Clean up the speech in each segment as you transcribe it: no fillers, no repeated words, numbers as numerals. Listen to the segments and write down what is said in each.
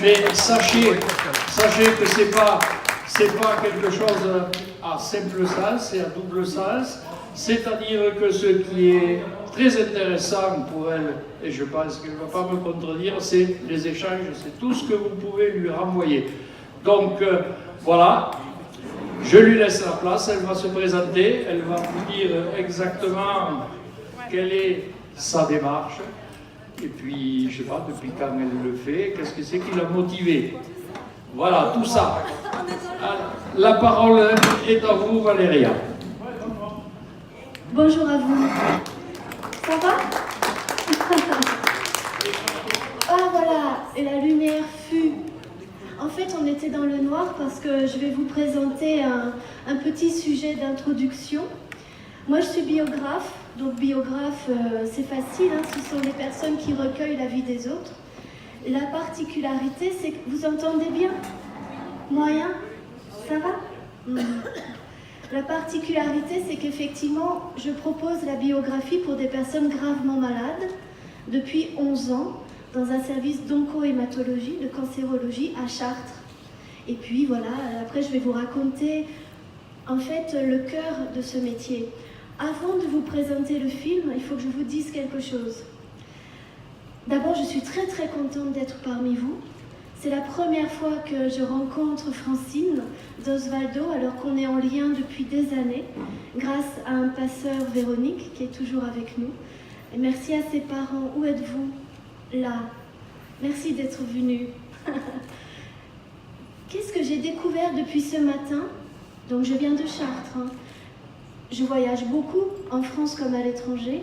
Mais sachez que c'est pas quelque chose à simple sens, c'est à double sens. C'est-à-dire que ce qui est très intéressant pour elle, et je pense qu'elle ne va pas me contredire, c'est les échanges, c'est tout ce que vous pouvez lui renvoyer. Donc voilà, je lui laisse la place, elle va se présenter, elle va vous dire exactement quelle est sa démarche, et puis je ne sais pas depuis quand elle le fait, qu'est-ce que c'est qui l'a motivé. Voilà, tout ça. La parole est à vous, Valéria. Bonjour à vous. Ça va? Ah voilà, et la lumière fut. En fait, on était dans le noir parce que je vais vous présenter un petit sujet d'introduction. Moi, je suis biographe. Donc biographe, c'est facile, hein, ce sont les personnes qui recueillent la vie des autres. La particularité, c'est que vous entendez bien? Moyen? Ça va? La particularité, c'est qu'effectivement, je propose la biographie pour des personnes gravement malades depuis 11 ans dans un service d'oncohématologie, de cancérologie à Chartres. Et puis voilà, après je vais vous raconter en fait le cœur de ce métier. Avant de vous présenter le film, il faut que je vous dise quelque chose. D'abord, je suis très très contente d'être parmi vous. C'est la première fois que je rencontre Francine d'Osvaldo, alors qu'on est en lien depuis des années, grâce à un passeur, Véronique, qui est toujours avec nous. Et merci à ses parents. Où êtes-vous? Là. Merci d'être venu. Qu'est-ce que j'ai découvert depuis ce matin? Donc je viens de Chartres. Hein. Je voyage beaucoup, en France comme à l'étranger.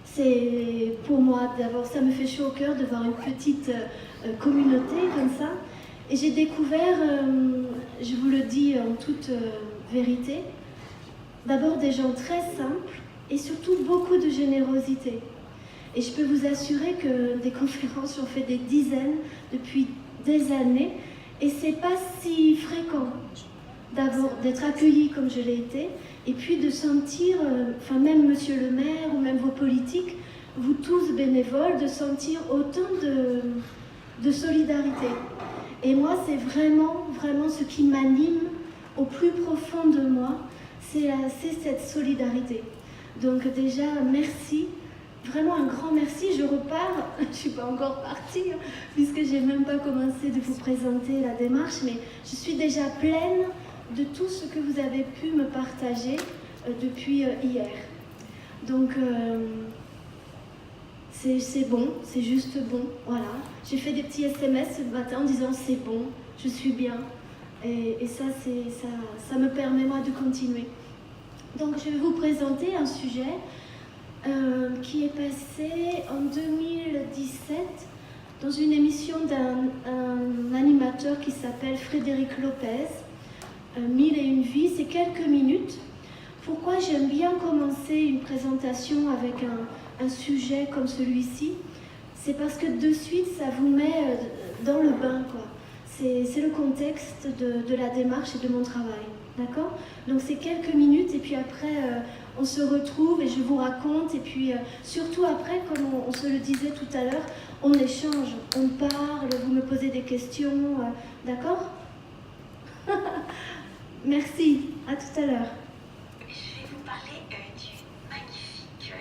C'est pour moi, d'abord, ça me fait chaud au cœur de voir une petite communauté comme ça. Et j'ai découvert, je vous le dis en toute vérité, d'abord des gens très simples et surtout beaucoup de générosité. Et je peux vous assurer que des conférences, j'en fais des dizaines depuis des années et c'est pas si fréquent d'abord d'être accueilli comme je l'ai été et puis de sentir, enfin même monsieur le maire ou même vos politiques, vous tous bénévoles, de sentir autant de solidarité. Et moi, c'est vraiment, vraiment ce qui m'anime au plus profond de moi, c'est cette solidarité. Donc déjà, merci, vraiment un grand merci. Je repars, je ne suis pas encore partie, puisque je n'ai même pas commencé de vous présenter la démarche, mais je suis déjà pleine de tout ce que vous avez pu me partager depuis hier. Donc, c'est bon, c'est juste bon, voilà. J'ai fait des petits SMS ce matin en disant c'est bon, je suis bien. Et ça, ça me permet moi de continuer. Donc je vais vous présenter un sujet qui est passé en 2017 dans une émission d'un animateur qui s'appelle Frédéric Lopez, 1001 vies, c'est quelques minutes. Pourquoi j'aime bien commencer une présentation avec un sujet comme celui-ci? C'est parce que de suite, ça vous met dans le bain, quoi. C'est le contexte de la démarche et de mon travail, d'accord? Donc c'est quelques minutes et puis après, on se retrouve et je vous raconte. Et puis surtout après, comme on se le disait tout à l'heure, on échange, on parle, vous me posez des questions, d'accord? Merci, à tout à l'heure. Je vais vous parler du magnifique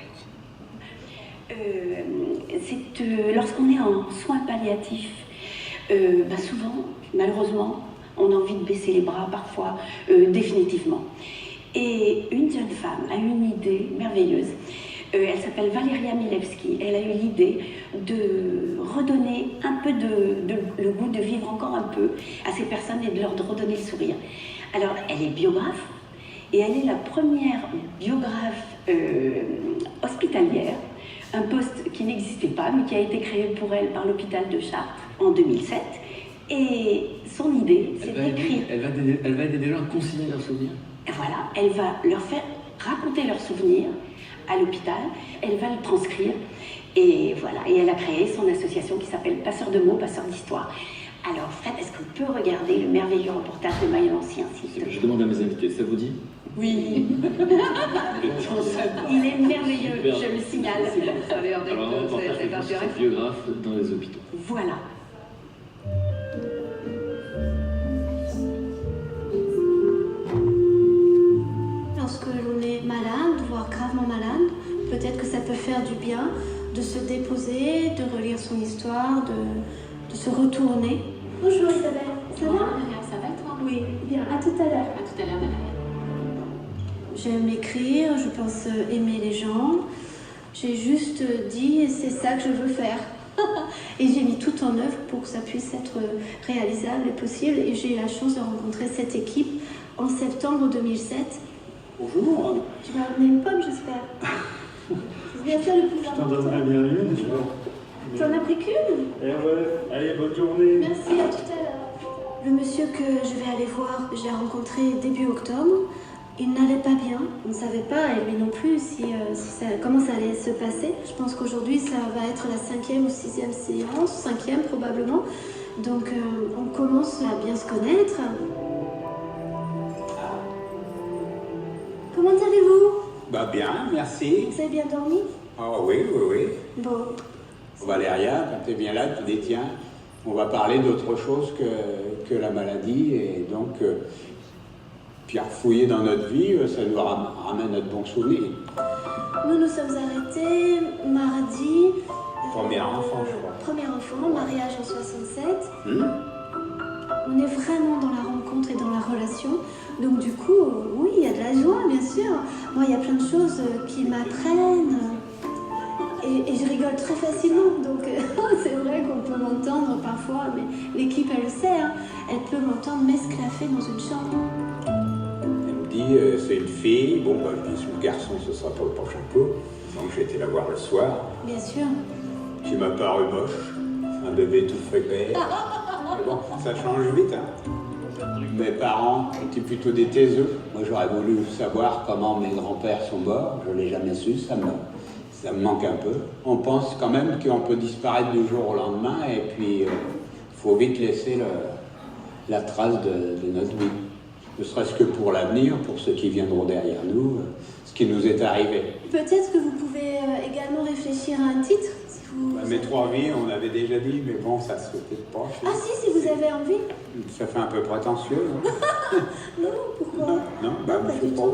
c'est lorsqu'on est en soins palliatifs, souvent, malheureusement, on a envie de baisser les bras parfois, définitivement. Et une jeune femme a une idée merveilleuse. Elle s'appelle Valeria Milewski. Elle a eu l'idée de redonner un peu le goût de vivre encore un peu à ces personnes et de leur redonner le sourire. Alors, elle est biographe et elle est la première biographe hospitalière, un poste qui n'existait pas mais qui a été créé pour elle par l'hôpital de Chartres en 2007. Et son idée, c'est d'écrire. Elle va aider les gens à consigner leurs souvenirs. Voilà, elle va leur faire raconter leurs souvenirs à l'hôpital, elle va le transcrire. Et voilà, et elle a créé son association qui s'appelle Passeurs de mots, Passeurs d'histoire. Alors Fred, est-ce qu'on peut regarder le merveilleux reportage de Maï Ancien, s'il te plaît? Je demande à mes invités, ça vous dit? Oui. Il est merveilleux, super. Je le signale. Alors un reportage que cette biographe dans les hôpitaux. Voilà. peut faire du bien, de se déposer, de relire son histoire, de se retourner. Bonjour Isabelle, ça va? Ça va toi? Oui, bien, à tout à l'heure. À tout à l'heure, Valérie. J'aime écrire, je pense aimer les gens. J'ai juste dit c'est ça que je veux faire. Et j'ai mis tout en œuvre pour que ça puisse être réalisable et possible. Et j'ai eu la chance de rencontrer cette équipe en septembre 2007. Bonjour. Tu m'as ramené une pomme, j'espère. C'est bien ça le plus Je t'en important. donnerai bien une. Tu en as pris qu'une? Eh ouais, allez, bonne journée. Merci, à tout à l'heure. Le monsieur que je vais aller voir, je l'ai rencontré début octobre. Il n'allait pas bien, on ne savait pas, et lui non plus, comment ça allait se passer. Je pense qu'aujourd'hui, ça va être la 5e ou 6e séance, 5e probablement. Donc, on commence à bien se connaître. Comment allez-vous? Bah bien, merci. Vous avez bien dormi? Ah oui, oui, oui. Bon. Valéria, quand tu viens là, tu dis tiens, on va parler d'autre chose que la maladie, et donc puis à refouiller dans notre vie, ça nous ramène notre bon souvenir. Nous nous sommes arrêtés mardi. Premier enfant, je crois. Premier enfant, mariage en 67. On est vraiment dans la rencontre et dans la relation. Donc du coup, oui, il y a de la joie, bien sûr. Moi, il y a plein de choses qui m'apprennent. Et je rigole très facilement. Donc c'est vrai qu'on peut m'entendre parfois, mais l'équipe, elle le sait. Hein, elle peut m'entendre m'esclaffer dans une chambre. Elle me dit c'est une fille. Bon, bah, je dis le garçon, ce sera pour le prochain coup. Donc j'ai été la voir le soir. Bien sûr. Qui m'a paru moche. Un bébé tout fripé. Mais bon, ça change vite. Hein. Mes parents étaient plutôt des taiseux. Moi, j'aurais voulu savoir comment mes grands-pères sont morts. Je ne l'ai jamais su, ça me manque un peu. On pense quand même qu'on peut disparaître du jour au lendemain et puis il faut vite laisser la trace de notre vie. Ne serait-ce que pour l'avenir, pour ceux qui viendront derrière nous, ce qui nous est arrivé. Peut-être que vous pouvez également réfléchir à un titre. Si vous... Mes 3 vies, on avait déjà dit, mais bon, ça se fait peut-être pas. Ah si vous avez envie. Ça fait un peu prétentieux, non? Non, pourquoi? Non, bah, pas je du sais tout.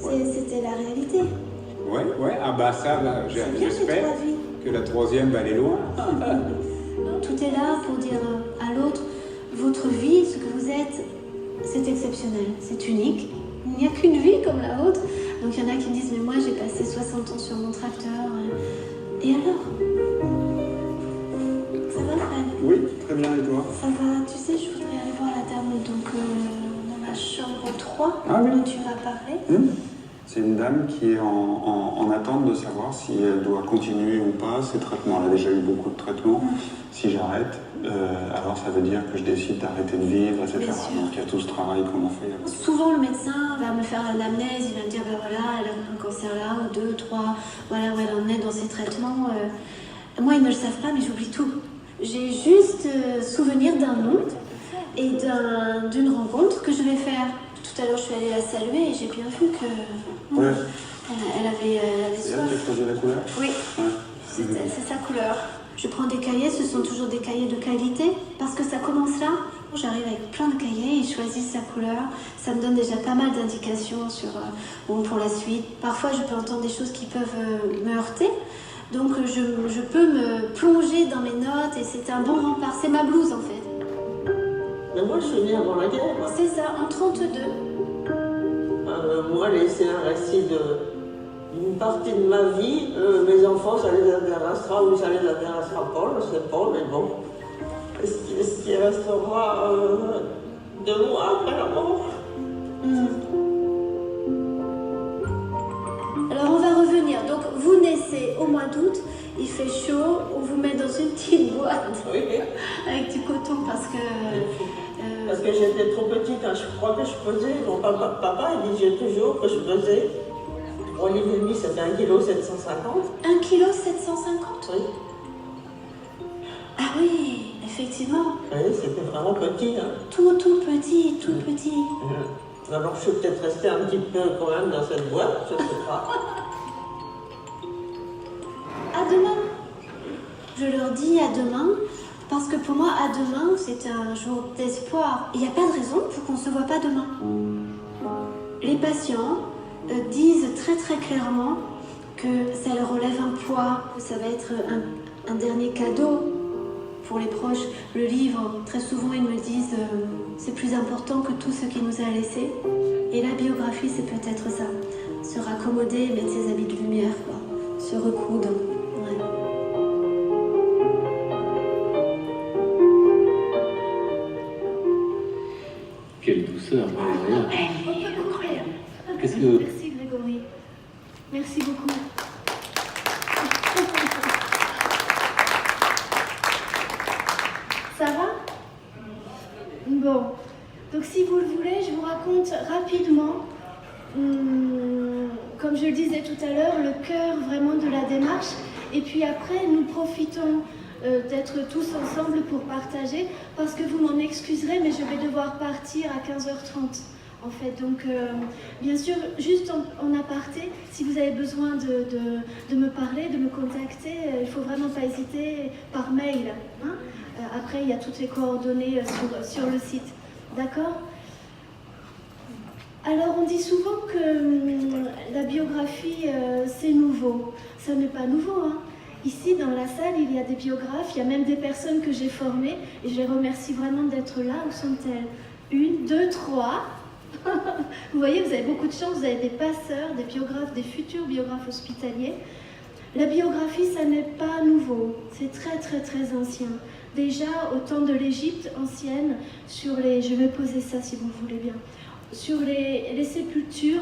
pas. C'était la réalité. Ouais, ah bah ça, là, C'est bien, ces j'espère 3 vies. que la 3e va aller loin. Tout est là pour dire à l'autre, votre vie, ce que vous êtes, c'est exceptionnel, c'est unique. Il n'y a qu'une vie comme la vôtre. Donc il y en a qui me disent, mais moi j'ai passé 60 ans sur mon tracteur. Et alors? Ça va, Fred? Oui, très bien, et toi? Ça va, tu sais, je voudrais aller voir la dame dans la chambre 3 Ah oui. dont tu m'as parlé. C'est une dame qui est en attente de savoir si elle doit continuer ou pas ses traitements. Elle a déjà eu beaucoup de traitements. Si j'arrête, alors ça veut dire que je décide d'arrêter de vivre, etc. Bien sûr. Donc il y a tout ce travail qu'on a fait. Souvent, le médecin va me faire l'anamnèse, il va me dire, ben voilà, elle a un cancer là, ou 2, 3, voilà où elle en est dans ses traitements. Moi, ils ne le savent pas, mais j'oublie tout. J'ai juste souvenir d'un nom et d'une rencontre que je vais faire. Tout à l'heure, je suis allée la saluer et j'ai bien vu que Ouais. elle avait C'est elle soif. qui a choisi la couleur? Oui, Ouais. c'est sa couleur. Je prends des cahiers, ce sont toujours des cahiers de qualité, parce que ça commence là. J'arrive avec plein de cahiers, ils choisissent sa couleur. Ça me donne déjà pas mal d'indications sur pour la suite. Parfois, je peux entendre des choses qui peuvent me heurter. Donc, je peux me plonger dans mes notes et c'est un bon rempart. C'est ma blouse, en fait. Mais moi, je suis née avant la guerre. C'est ça, en 32. Moi, c'est un récit d'une partie de ma vie. Mes enfants, ça les intéressera ou ça les intéressera pas, je ne sais pas, mais bon. Est-ce qu'il restera de moi après la mort? Alors, on va revenir. Donc, vous naissez au mois d'août, il fait chaud, on vous met dans une petite boîte Oui, avec du coton parce que... parce que j'étais trop petite, hein. Je crois que je pesais. Mon papa, il disait toujours que je pesais. Pour livre et demi, c'était 1,750 kg. 1,750 kg? Oui. Ah oui, effectivement. Oui, c'était vraiment petit. Hein. Tout petit, tout petit. Alors, je suis peut-être restée un petit peu quand même dans cette boîte, je ne sais pas. À demain. Je leur dis à demain, parce que pour moi, à demain, c'est un jour d'espoir. Il n'y a pas de raison pour qu'on ne se voit pas demain. Les patients disent très très clairement que ça leur enlève un poids, que ça va être un dernier cadeau pour les proches. Le livre, très souvent ils me disent c'est plus important que tout ce qu'il nous a laissé. Et la biographie, c'est peut-être ça. Se raccommoder, mettre ses habits de lumière, quoi. Se recoudre. Ouais. Quelle douceur, Valérie. Elle est incroyable. Qu'est-ce que... Merci Grégory. Merci beaucoup. Ça va? Bon. Donc si vous le voulez, je vous raconte rapidement, comme je le disais tout à l'heure, le cœur vraiment de la démarche. Et puis après, nous profitons d'être tous ensemble pour partager, parce que vous m'en excuserez, mais je vais devoir partir à 15h30. En fait, donc bien sûr, juste en aparté, si vous avez besoin de me parler, de me contacter, il ne faut vraiment pas hésiter par mail. Hein. Après, il y a toutes les coordonnées sur le site. D'accord? Alors, on dit souvent que la biographie, c'est nouveau. Ça n'est pas nouveau, hein. Ici, dans la salle, il y a des biographes, il y a même des personnes que j'ai formées, et je les remercie vraiment d'être là. Où sont-elles? 1, 2, 3. Vous voyez, vous avez beaucoup de chance, vous avez des passeurs, des biographes, des futurs biographes hospitaliers. La biographie, ça n'est pas nouveau, c'est très très très ancien. Déjà au temps de l'Égypte ancienne, sur les, je vais poser ça si vous le voulez bien, sur les sépultures,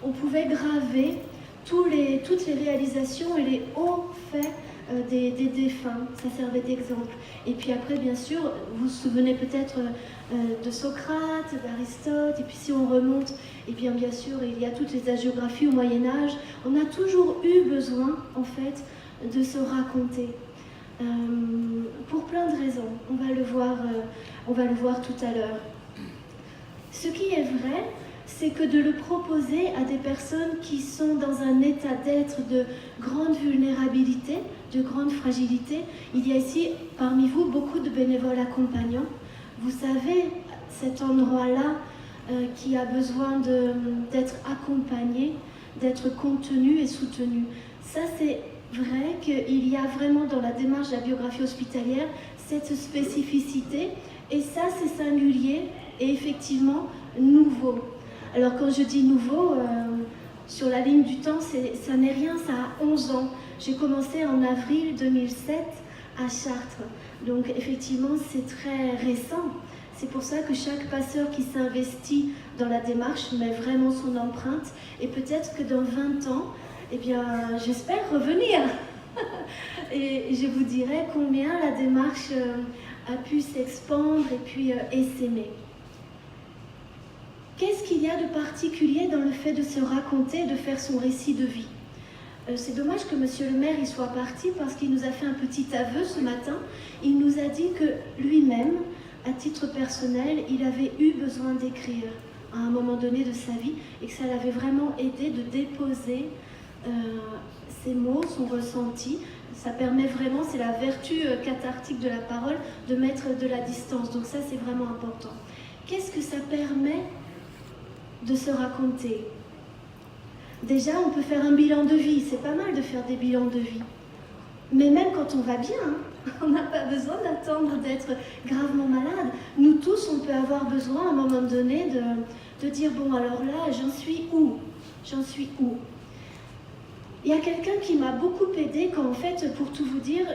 on pouvait graver toutes les réalisations et les hauts faits des défunts, ça servait d'exemple. Et puis après, bien sûr, vous vous souvenez peut-être de Socrate, d'Aristote, et puis si on remonte, et bien sûr, il y a toutes les hagiographies au Moyen-Âge. On a toujours eu besoin, en fait, de se raconter. Pour plein de raisons, on va le voir tout à l'heure. Ce qui est vrai, c'est que de le proposer à des personnes qui sont dans un état d'être de grande vulnérabilité, de grande fragilité, il y a ici parmi vous beaucoup de bénévoles accompagnants. Vous savez, cet endroit-là qui a besoin d'être accompagné, d'être contenu et soutenu. Ça, c'est vrai qu'il y a vraiment dans la démarche de la biographie hospitalière cette spécificité, et ça, c'est singulier et effectivement nouveau. Alors quand je dis nouveau, sur la ligne du temps, ça n'est rien, ça a 11 ans. J'ai commencé en avril 2007 à Chartres. Donc effectivement, c'est très récent. C'est pour ça que chaque passeur qui s'investit dans la démarche met vraiment son empreinte. Et peut-être que dans 20 ans, eh bien, j'espère revenir. Et je vous dirai combien la démarche a pu s'expandre et puis essaimer. Qu'est-ce qu'il y a de particulier dans le fait de se raconter, de faire son récit de vie? C'est dommage que monsieur le maire y soit parti, parce qu'il nous a fait un petit aveu ce matin. Il nous a dit que lui-même, à titre personnel, il avait eu besoin d'écrire à un moment donné de sa vie, et que ça l'avait vraiment aidé de déposer ses mots, son ressenti. Ça permet vraiment, c'est la vertu cathartique de la parole, de mettre de la distance. Donc ça, c'est vraiment important. Qu'est-ce que ça permet de se raconter? Déjà, on peut faire un bilan de vie. C'est pas mal de faire des bilans de vie. Mais même quand on va bien, on n'a pas besoin d'attendre d'être gravement malade. Nous tous, on peut avoir besoin à un moment donné de dire, bon, alors là, j'en suis où? J'en suis où? Il y a quelqu'un qui m'a beaucoup aidée quand, en fait, pour tout vous dire,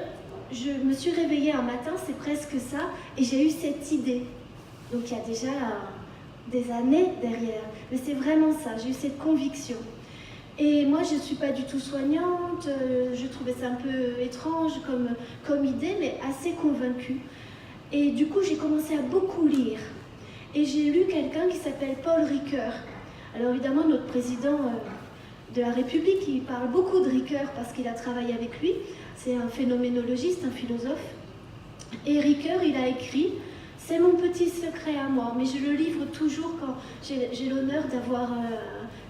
je me suis réveillée un matin, c'est presque ça, et j'ai eu cette idée. Donc il y a déjà des années derrière. Mais c'est vraiment ça, j'ai eu cette conviction. Et moi, je ne suis pas du tout soignante, je trouvais ça un peu étrange comme idée, mais assez convaincue. Et du coup, j'ai commencé à beaucoup lire. Et j'ai lu quelqu'un qui s'appelle Paul Ricoeur. Alors évidemment, notre président de la République, il parle beaucoup de Ricoeur parce qu'il a travaillé avec lui. C'est un phénoménologiste, un philosophe. Et Ricoeur, il a écrit « C'est mon petit secret à moi », mais je le livre toujours quand j'ai l'honneur d'avoir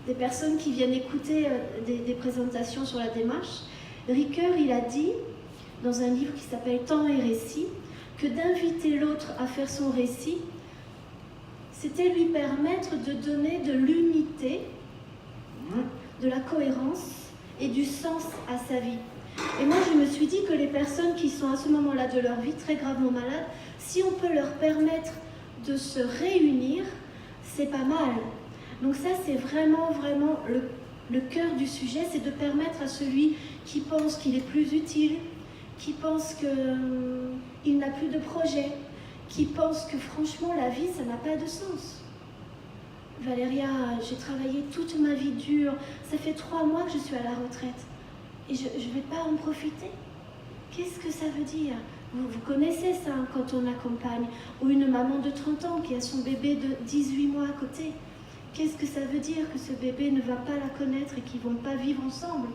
des personnes qui viennent écouter des présentations sur la démarche. Ricoeur, il a dit, dans un livre qui s'appelle « Temps et récit », que d'inviter l'autre à faire son récit, c'était lui permettre de donner de l'unité, de la cohérence et du sens à sa vie. Et moi, je me suis dit que les personnes qui sont à ce moment-là de leur vie très gravement malades, si on peut leur permettre de se réunir, c'est pas mal. Donc ça, c'est vraiment, vraiment le cœur du sujet, c'est de permettre à celui qui pense qu'il est plus utile, qui pense qu'il n'a plus de projet, qui pense que franchement, la vie, ça n'a pas de sens. Valéria, j'ai travaillé toute ma vie dure, ça fait 3 mois que je suis à la retraite. Et je ne vais pas en profiter. Qu'est-ce que ça veut dire? Vous connaissez ça quand on accompagne. Ou une maman de 30 ans qui a son bébé de 18 mois à côté. Qu'est-ce que ça veut dire que ce bébé ne va pas la connaître et qu'ils ne vont pas vivre ensemble?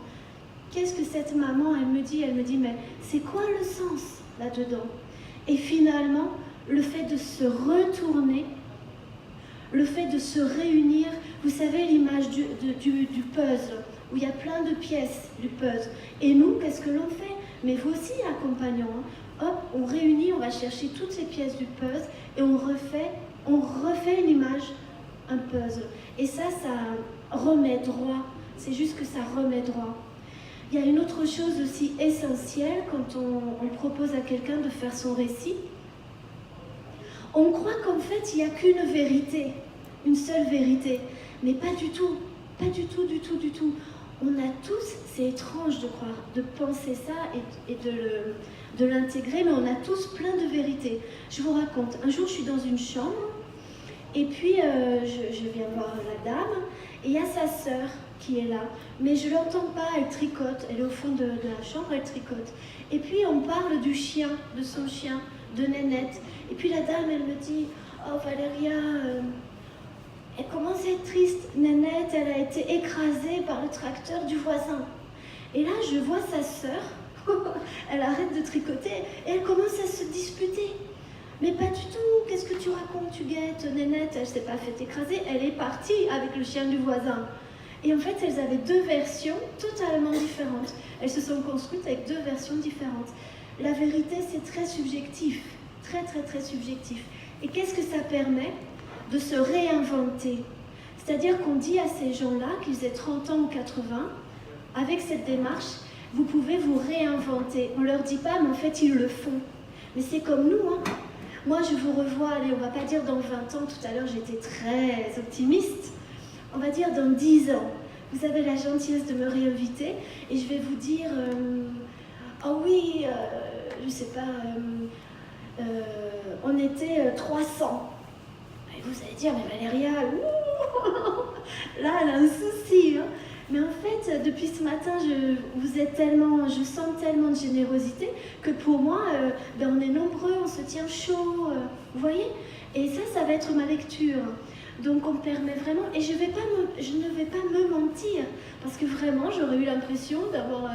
Qu'est-ce que cette maman, elle me dit, mais c'est quoi le sens là-dedans? Et finalement, le fait de se retourner, le fait de se réunir, vous savez l'image du puzzle, où il y a plein de pièces du puzzle. Et nous, qu'est-ce que l'on fait? Mais vous aussi, accompagnants, hein. Hop, on réunit, on va chercher toutes ces pièces du puzzle et on refait une image, un puzzle. Et ça remet droit. C'est juste que ça remet droit. Il y a une autre chose aussi essentielle quand on propose à quelqu'un de faire son récit. On croit qu'en fait, il n'y a qu'une vérité, une seule vérité. Mais pas du tout. Pas du tout, du tout, du tout. On a tous, c'est étrange de croire, de penser ça et de l'intégrer, mais on a tous plein de vérités. Je vous raconte, un jour je suis dans une chambre, et puis je viens voir la dame, et il y a sa sœur qui est là, mais je ne l'entends pas, elle tricote, elle est au fond de la chambre, elle tricote. Et puis on parle du chien, de son chien, de Nénette, et puis la dame, elle me dit, oh Valéria, elle commence à être triste. Nénette, elle a été écrasée par le tracteur du voisin. Et là, je vois sa sœur, elle arrête de tricoter et elle commence à se disputer. Mais pas du tout, qu'est-ce que tu racontes, tu guettes? Nénette, elle ne s'est pas fait écraser, elle est partie avec le chien du voisin. Et en fait, elles avaient 2 versions totalement différentes. Elles se sont construites avec 2 versions différentes. La vérité, c'est très subjectif, très, très, très subjectif. Et qu'est-ce que ça permet? De se réinventer. C'est-à-dire qu'on dit à ces gens-là, qu'ils aient 30 ans ou 80, avec cette démarche, vous pouvez vous réinventer. On ne leur dit pas, mais en fait, ils le font. Mais c'est comme nous, hein. Moi, je vous revois, allez, on ne va pas dire dans 20 ans, tout à l'heure, j'étais très optimiste. On va dire dans 10 ans. Vous avez la gentillesse de me réinviter et je vais vous dire, oh oui, je ne sais pas, on était 300. Vous allez dire, mais Valéria, là, elle a un souci. Hein. Mais en fait, depuis ce matin, je sens tellement de générosité que pour moi, on est nombreux, on se tient chaud. Vous voyez? Et ça va être ma lecture. Donc on permet vraiment, et je ne vais pas me mentir, parce que vraiment, j'aurais eu l'impression d'avoir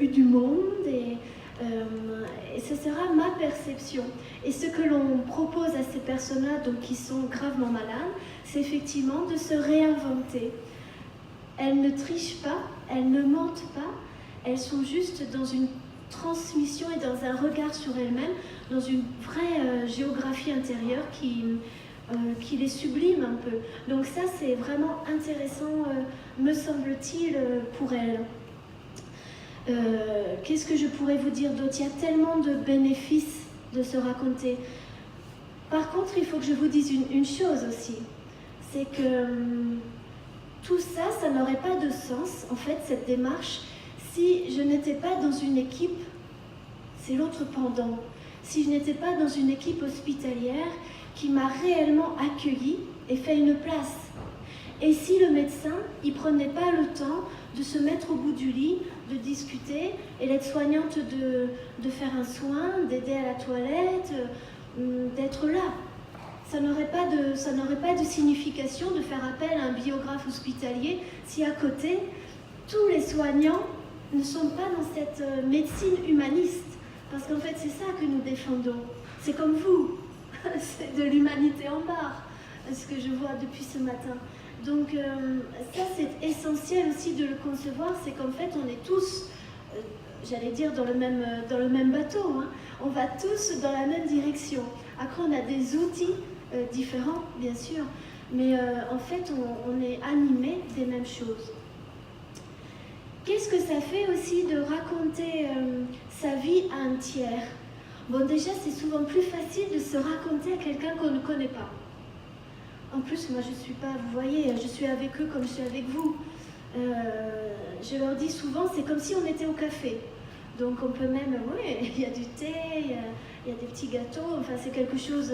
eu du monde et ce sera ma perception. Et ce que l'on propose à ces personnes-là, donc qui sont gravement malades, c'est effectivement de se réinventer. Elles ne trichent pas, elles ne mentent pas, elles sont juste dans une transmission et dans un regard sur elles-mêmes, dans une vraie géographie intérieure qui les sublime un peu. Donc ça, c'est vraiment intéressant, me semble-t-il, pour elles. Qu'est-ce que je pourrais vous dire d'autre? Il y a tellement de bénéfices de se raconter. Par contre, il faut que je vous dise une chose aussi. C'est que tout ça, ça n'aurait pas de sens, en fait, cette démarche, si je n'étais pas dans une équipe, c'est l'autre pendant, si je n'étais pas dans une équipe hospitalière qui m'a réellement accueillie et fait une place. Et si le médecin, il prenait pas le temps de se mettre au bout du lit, de discuter, et l'aide-soignante de faire un soin, d'aider à la toilette, d'être là. Ça n'aurait pas de signification de faire appel à un biographe hospitalier si à côté, tous les soignants ne sont pas dans cette médecine humaniste. Parce qu'en fait, c'est ça que nous défendons. C'est comme vous, c'est de l'humanité en barre, ce que je vois depuis ce matin. Donc ça, c'est essentiel aussi de le concevoir, c'est qu'en fait, on est tous, j'allais dire, dans le même bateau. Hein. On va tous dans la même direction. Après, on a des outils différents, bien sûr, mais en fait, on est animés des mêmes choses. Qu'est-ce que ça fait aussi de raconter sa vie à un tiers? Bon, déjà, c'est souvent plus facile de se raconter à quelqu'un qu'on ne connaît pas. En plus, moi, je suis pas, vous voyez, je suis avec eux comme je suis avec vous. Je leur dis souvent, c'est comme si on était au café. Donc, on peut même, oui, il y a du thé, il y a des petits gâteaux, enfin, c'est quelque chose,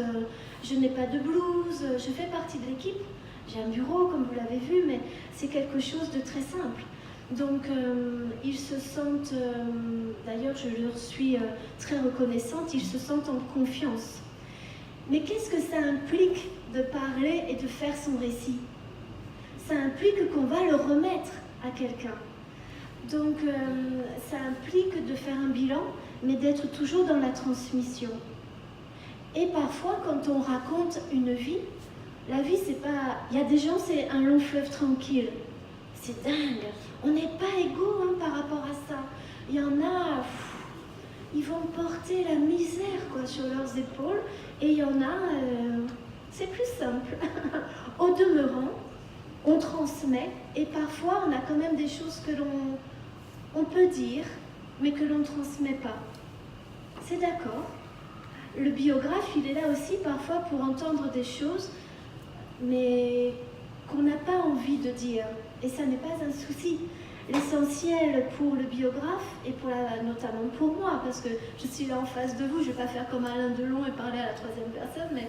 je n'ai pas de blouse, je fais partie de l'équipe. J'ai un bureau, comme vous l'avez vu, mais c'est quelque chose de très simple. Donc, ils se sentent, d'ailleurs, je leur suis très reconnaissante, ils se sentent en confiance. Mais qu'est-ce que ça implique de parler et de faire son récit? Ça implique qu'on va le remettre à quelqu'un. Donc, ça implique de faire un bilan, mais d'être toujours dans la transmission. Et parfois, quand on raconte une vie, la vie, c'est pas... Il y a des gens, c'est un long fleuve tranquille. C'est dingue. On n'est pas égaux par rapport à ça. Il y en a, ils vont porter la misère quoi, sur leurs épaules. Et il y en a, c'est plus simple. Au demeurant, on transmet. Et parfois, on a quand même des choses que l'on peut dire, mais que l'on ne transmet pas. C'est d'accord. Le biographe, il est là aussi parfois pour entendre des choses, mais qu'on n'a pas envie de dire. Et ça n'est pas un souci. L'essentiel pour le biographe, et notamment pour moi, parce que je suis là en face de vous, je ne vais pas faire comme Alain Delon et parler à la troisième personne, mais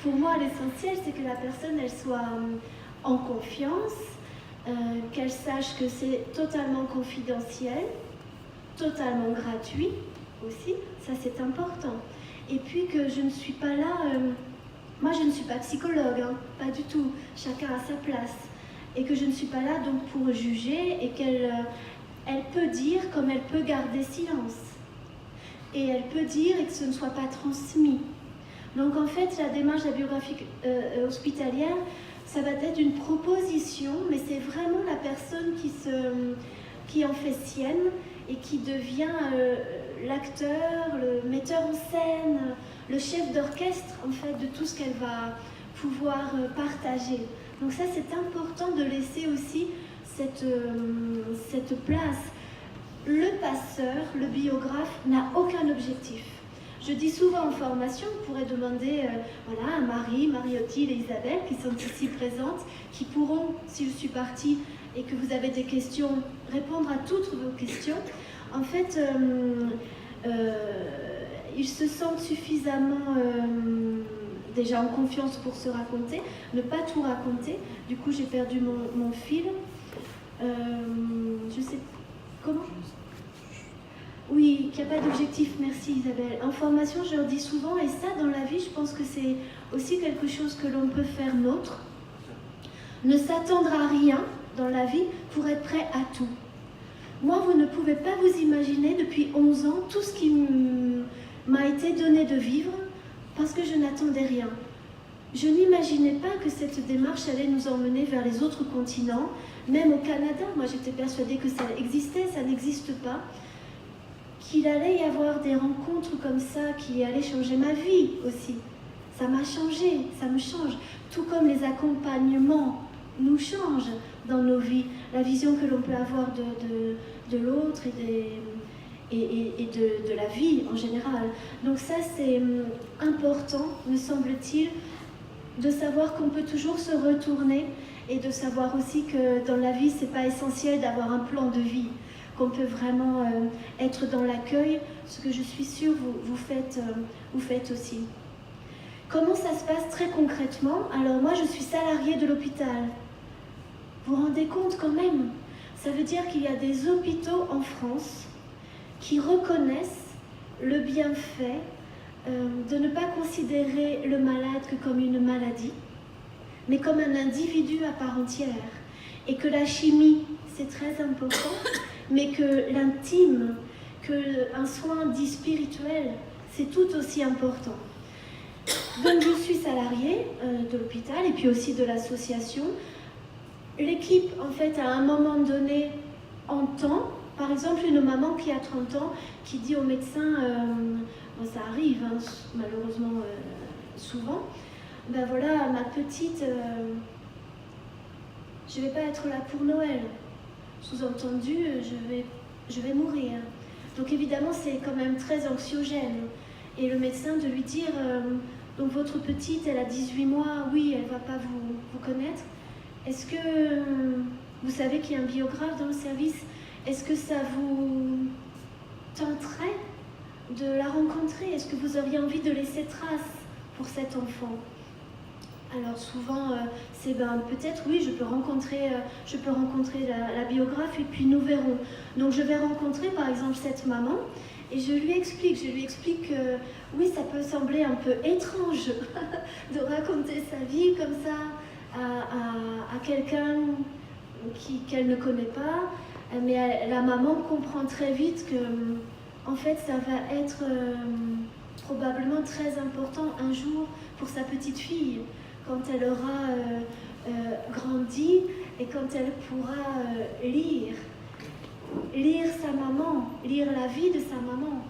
pour moi, l'essentiel, c'est que la personne, elle soit en confiance, qu'elle sache que c'est totalement confidentiel, totalement gratuit aussi, ça c'est important. Et puis que je ne suis pas là, moi je ne suis pas psychologue, pas du tout, chacun a sa place. Et que je ne suis pas là donc pour juger et qu'elle peut dire comme elle peut garder silence. Et elle peut dire et que ce ne soit pas transmis. Donc en fait, la démarche de la biographie hospitalière, ça va être une proposition, mais c'est vraiment la personne qui en fait sienne et qui devient l'acteur, le metteur en scène, le chef d'orchestre en fait de tout ce qu'elle va pouvoir partager. Donc ça, c'est important de laisser aussi cette place. Le passeur, le biographe, n'a aucun objectif. Je dis souvent en formation, vous pourrez demander voilà, à Marie, Marie-Odile et Isabelle, qui sont ici présentes, qui pourront, si je suis partie et que vous avez des questions, répondre à toutes vos questions. En fait, ils se sentent suffisamment... déjà en confiance pour se raconter, ne pas tout raconter. Du coup, j'ai perdu mon fil. Je sais comment. Oui, qu'il n'y a pas d'objectif. Merci Isabelle. En formation, je leur dis souvent, et ça dans la vie, je pense que c'est aussi quelque chose que l'on peut faire nôtre. Ne s'attendre à rien dans la vie pour être prêt à tout. Moi, vous ne pouvez pas vous imaginer depuis 11 ans tout ce qui m'a été donné de vivre, parce que je n'attendais rien. Je n'imaginais pas que cette démarche allait nous emmener vers les autres continents, même au Canada. Moi, j'étais persuadée que ça existait, ça n'existe pas. Qu'il allait y avoir des rencontres comme ça qui allaient changer ma vie aussi. Ça m'a changé, ça me change. Tout comme les accompagnements nous changent dans nos vies. La vision que l'on peut avoir de l'autre et de la vie en général. Donc ça, c'est important, me semble-t-il, de savoir qu'on peut toujours se retourner et de savoir aussi que dans la vie, c'est pas essentiel d'avoir un plan de vie, qu'on peut vraiment être dans l'accueil, ce que je suis sûre vous faites aussi. Comment ça se passe très concrètement? Alors moi, je suis salariée de l'hôpital. Vous vous rendez compte quand même? Ça veut dire qu'il y a des hôpitaux en France qui reconnaissent le bienfait de ne pas considérer le malade que comme une maladie, mais comme un individu à part entière. Et que la chimie, c'est très important, mais que l'intime, qu'un soin dit spirituel, c'est tout aussi important. Donc je suis salariée de l'hôpital et puis aussi de l'association. L'équipe, en fait, à un moment donné, entend. Par exemple, une maman qui a 30 ans, qui dit au médecin, ça arrive malheureusement souvent, ben voilà, ma petite, je ne vais pas être là pour Noël. sous-entendu, je vais mourir. Donc évidemment, c'est quand même très anxiogène. Et le médecin de lui dire, donc votre petite, elle a 18 mois, oui, elle ne va pas vous connaître. Est-ce que vous savez qu'il y a un biographe dans le service? Est-ce que ça vous tenterait de la rencontrer? Est-ce que vous auriez envie de laisser trace pour cet enfant? Alors souvent, c'est peut-être oui, je peux rencontrer la biographe et puis nous verrons. Donc je vais rencontrer par exemple cette maman et je lui explique que oui, ça peut sembler un peu étrange de raconter sa vie comme ça à quelqu'un qu'elle ne connaît pas, mais la maman comprend très vite que en fait ça va être probablement très important un jour pour sa petite fille, quand elle aura grandi et quand elle pourra lire sa maman, lire la vie de sa maman.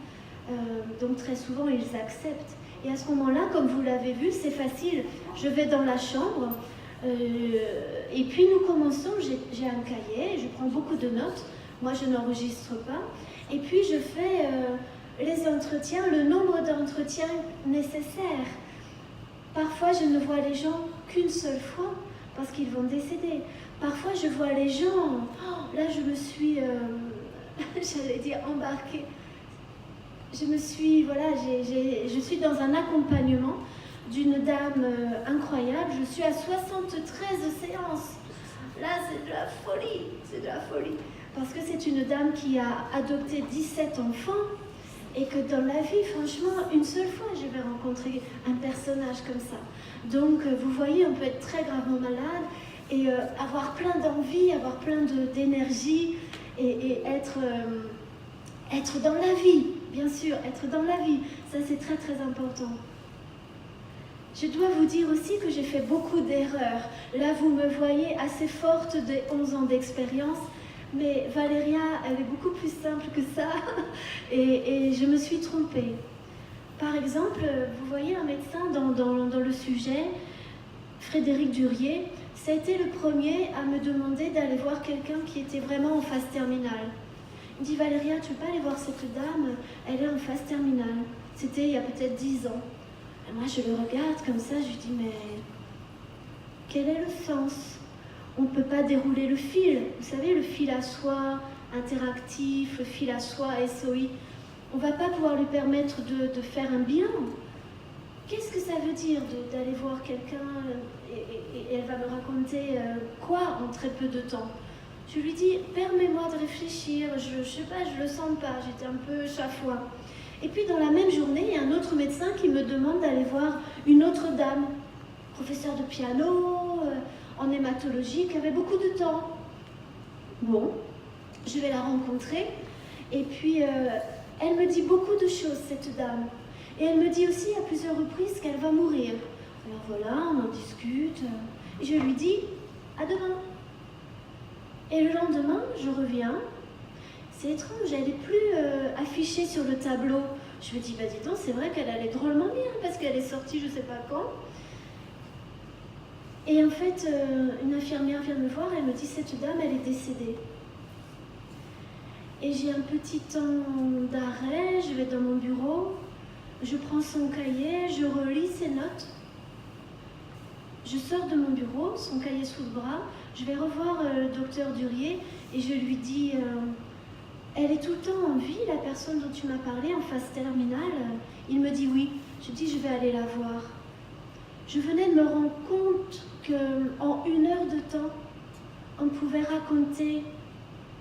Donc très souvent ils acceptent. Et à ce moment-là, comme vous l'avez vu, c'est facile. Je vais dans la chambre et puis nous commençons, j'ai un cahier, je prends beaucoup de notes, moi je n'enregistre pas, et puis je fais les entretiens, le nombre d'entretiens nécessaires. Parfois, je ne vois les gens qu'une seule fois parce qu'ils vont décéder. Parfois, je vois les gens, là je me suis, j'allais dire embarquée. Je suis dans un accompagnement d'une dame incroyable. Je suis à 73 séances. Là, c'est de la folie. Parce que c'est une dame qui a adopté 17 enfants. Et que dans la vie, franchement, une seule fois, je vais rencontrer un personnage comme ça. Donc, vous voyez, on peut être très gravement malade et avoir plein d'envie, avoir plein d'énergie et être dans la vie, bien sûr, être dans la vie. Ça, c'est très, très important. Je dois vous dire aussi que j'ai fait beaucoup d'erreurs. Là, vous me voyez assez forte de 11 ans d'expérience. Mais Valéria, elle est beaucoup plus simple que ça et je me suis trompée. Par exemple, vous voyez un médecin dans le sujet, Frédéric Durier, ça a été le premier à me demander d'aller voir quelqu'un qui était vraiment en phase terminale. Il me dit, Valéria, tu peux pas aller voir cette dame, elle est en phase terminale. C'était il y a peut-être 10 ans. Et moi, je le regarde comme ça, je lui dis, mais quel est le sens ? On ne peut pas dérouler le fil. Vous savez, le fil à soie interactif, le fil à soie SOI. On ne va pas pouvoir lui permettre de faire un bilan. Qu'est-ce que ça veut dire d'aller voir quelqu'un et elle va me raconter quoi en très peu de temps? Je lui dis, permets-moi de réfléchir, je ne sais pas, je ne le sens pas, j'étais un peu chafouin. Et puis dans la même journée, il y a un autre médecin qui me demande d'aller voir une autre dame, professeure de piano, en hématologie, qui avait beaucoup de temps. Bon, je vais la rencontrer et puis elle me dit beaucoup de choses, cette dame. Et elle me dit aussi à plusieurs reprises qu'elle va mourir. Alors voilà, on en discute. Et je lui dis, à demain. Et le lendemain, je reviens. C'est étrange, elle n'est plus affichée sur le tableau. Je me dis, bah dis donc, c'est vrai qu'elle allait drôlement bien parce qu'elle est sortie je ne sais pas quand. Et en fait, une infirmière vient me voir, elle me dit, cette dame, elle est décédée. Et j'ai un petit temps d'arrêt, je vais dans mon bureau, je prends son cahier, je relis ses notes. Je sors de mon bureau, son cahier sous le bras, je vais revoir le docteur Durier et je lui dis, elle est tout le temps en vie, la personne dont tu m'as parlé, en phase terminale? Il me dit oui. Je dis, je vais aller la voir. Je venais de me rendre compte qu'en 1 heure de temps, on pouvait raconter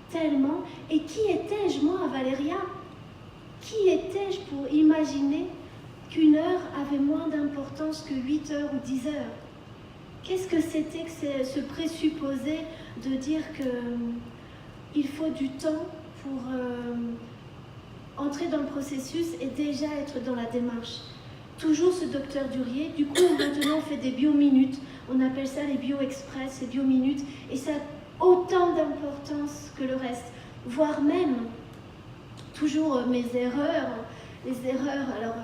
tellement. Et qui étais-je, moi, Valéria? Qui étais-je pour imaginer qu'1 heure avait moins d'importance que 8 heures ou 10 heures? Qu'est-ce que c'était que ce présupposé de dire qu'il faut du temps pour entrer dans le processus et déjà être dans la démarche? Toujours ce docteur Durier. Du coup, maintenant, on fait des biominutes. On appelle ça les bio-express, les biominutes. Et ça a autant d'importance que le reste. Voire même, toujours mes erreurs, les erreurs. Alors,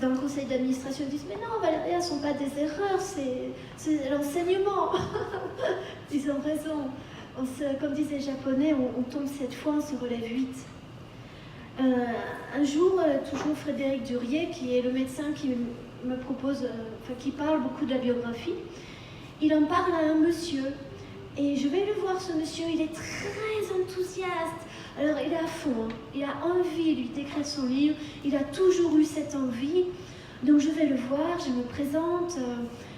dans le conseil d'administration, ils disent « Mais non, Valéria, ce ne sont pas des erreurs, c'est l'enseignement. » Ils ont raison. comme disent les Japonais, on tombe 7 fois, on se relève 8. Un jour, toujours Frédéric Durier, qui est le médecin qui me propose, qui parle beaucoup de la biographie, il en parle à un monsieur. Et je vais le voir, ce monsieur, il est très enthousiaste. Alors, il est à fond, hein. Il a envie, lui, d'écrire son livre. Il a toujours eu cette envie. Donc, je vais le voir, je me présente,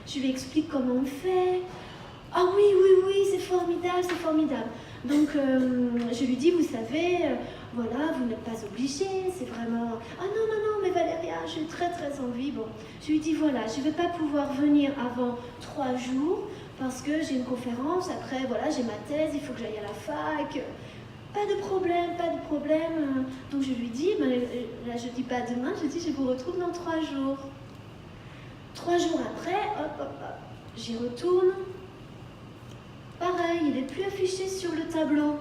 je lui explique comment on fait. Ah oui, c'est formidable, c'est formidable. Donc, je lui dis, vous savez, voilà, vous n'êtes pas obligé, c'est vraiment... Ah non, mais Valéria, j'ai très envie. Bon, je lui dis, voilà, je ne vais pas pouvoir venir avant 3 jours, parce que j'ai une conférence, après, voilà, j'ai ma thèse, il faut que j'aille à la fac. Pas de problème. Donc je lui dis, là je dis pas demain, je dis, je vous retrouve dans 3 jours. 3 jours après, hop, j'y retourne. Pareil, il n'est plus affiché sur le tableau.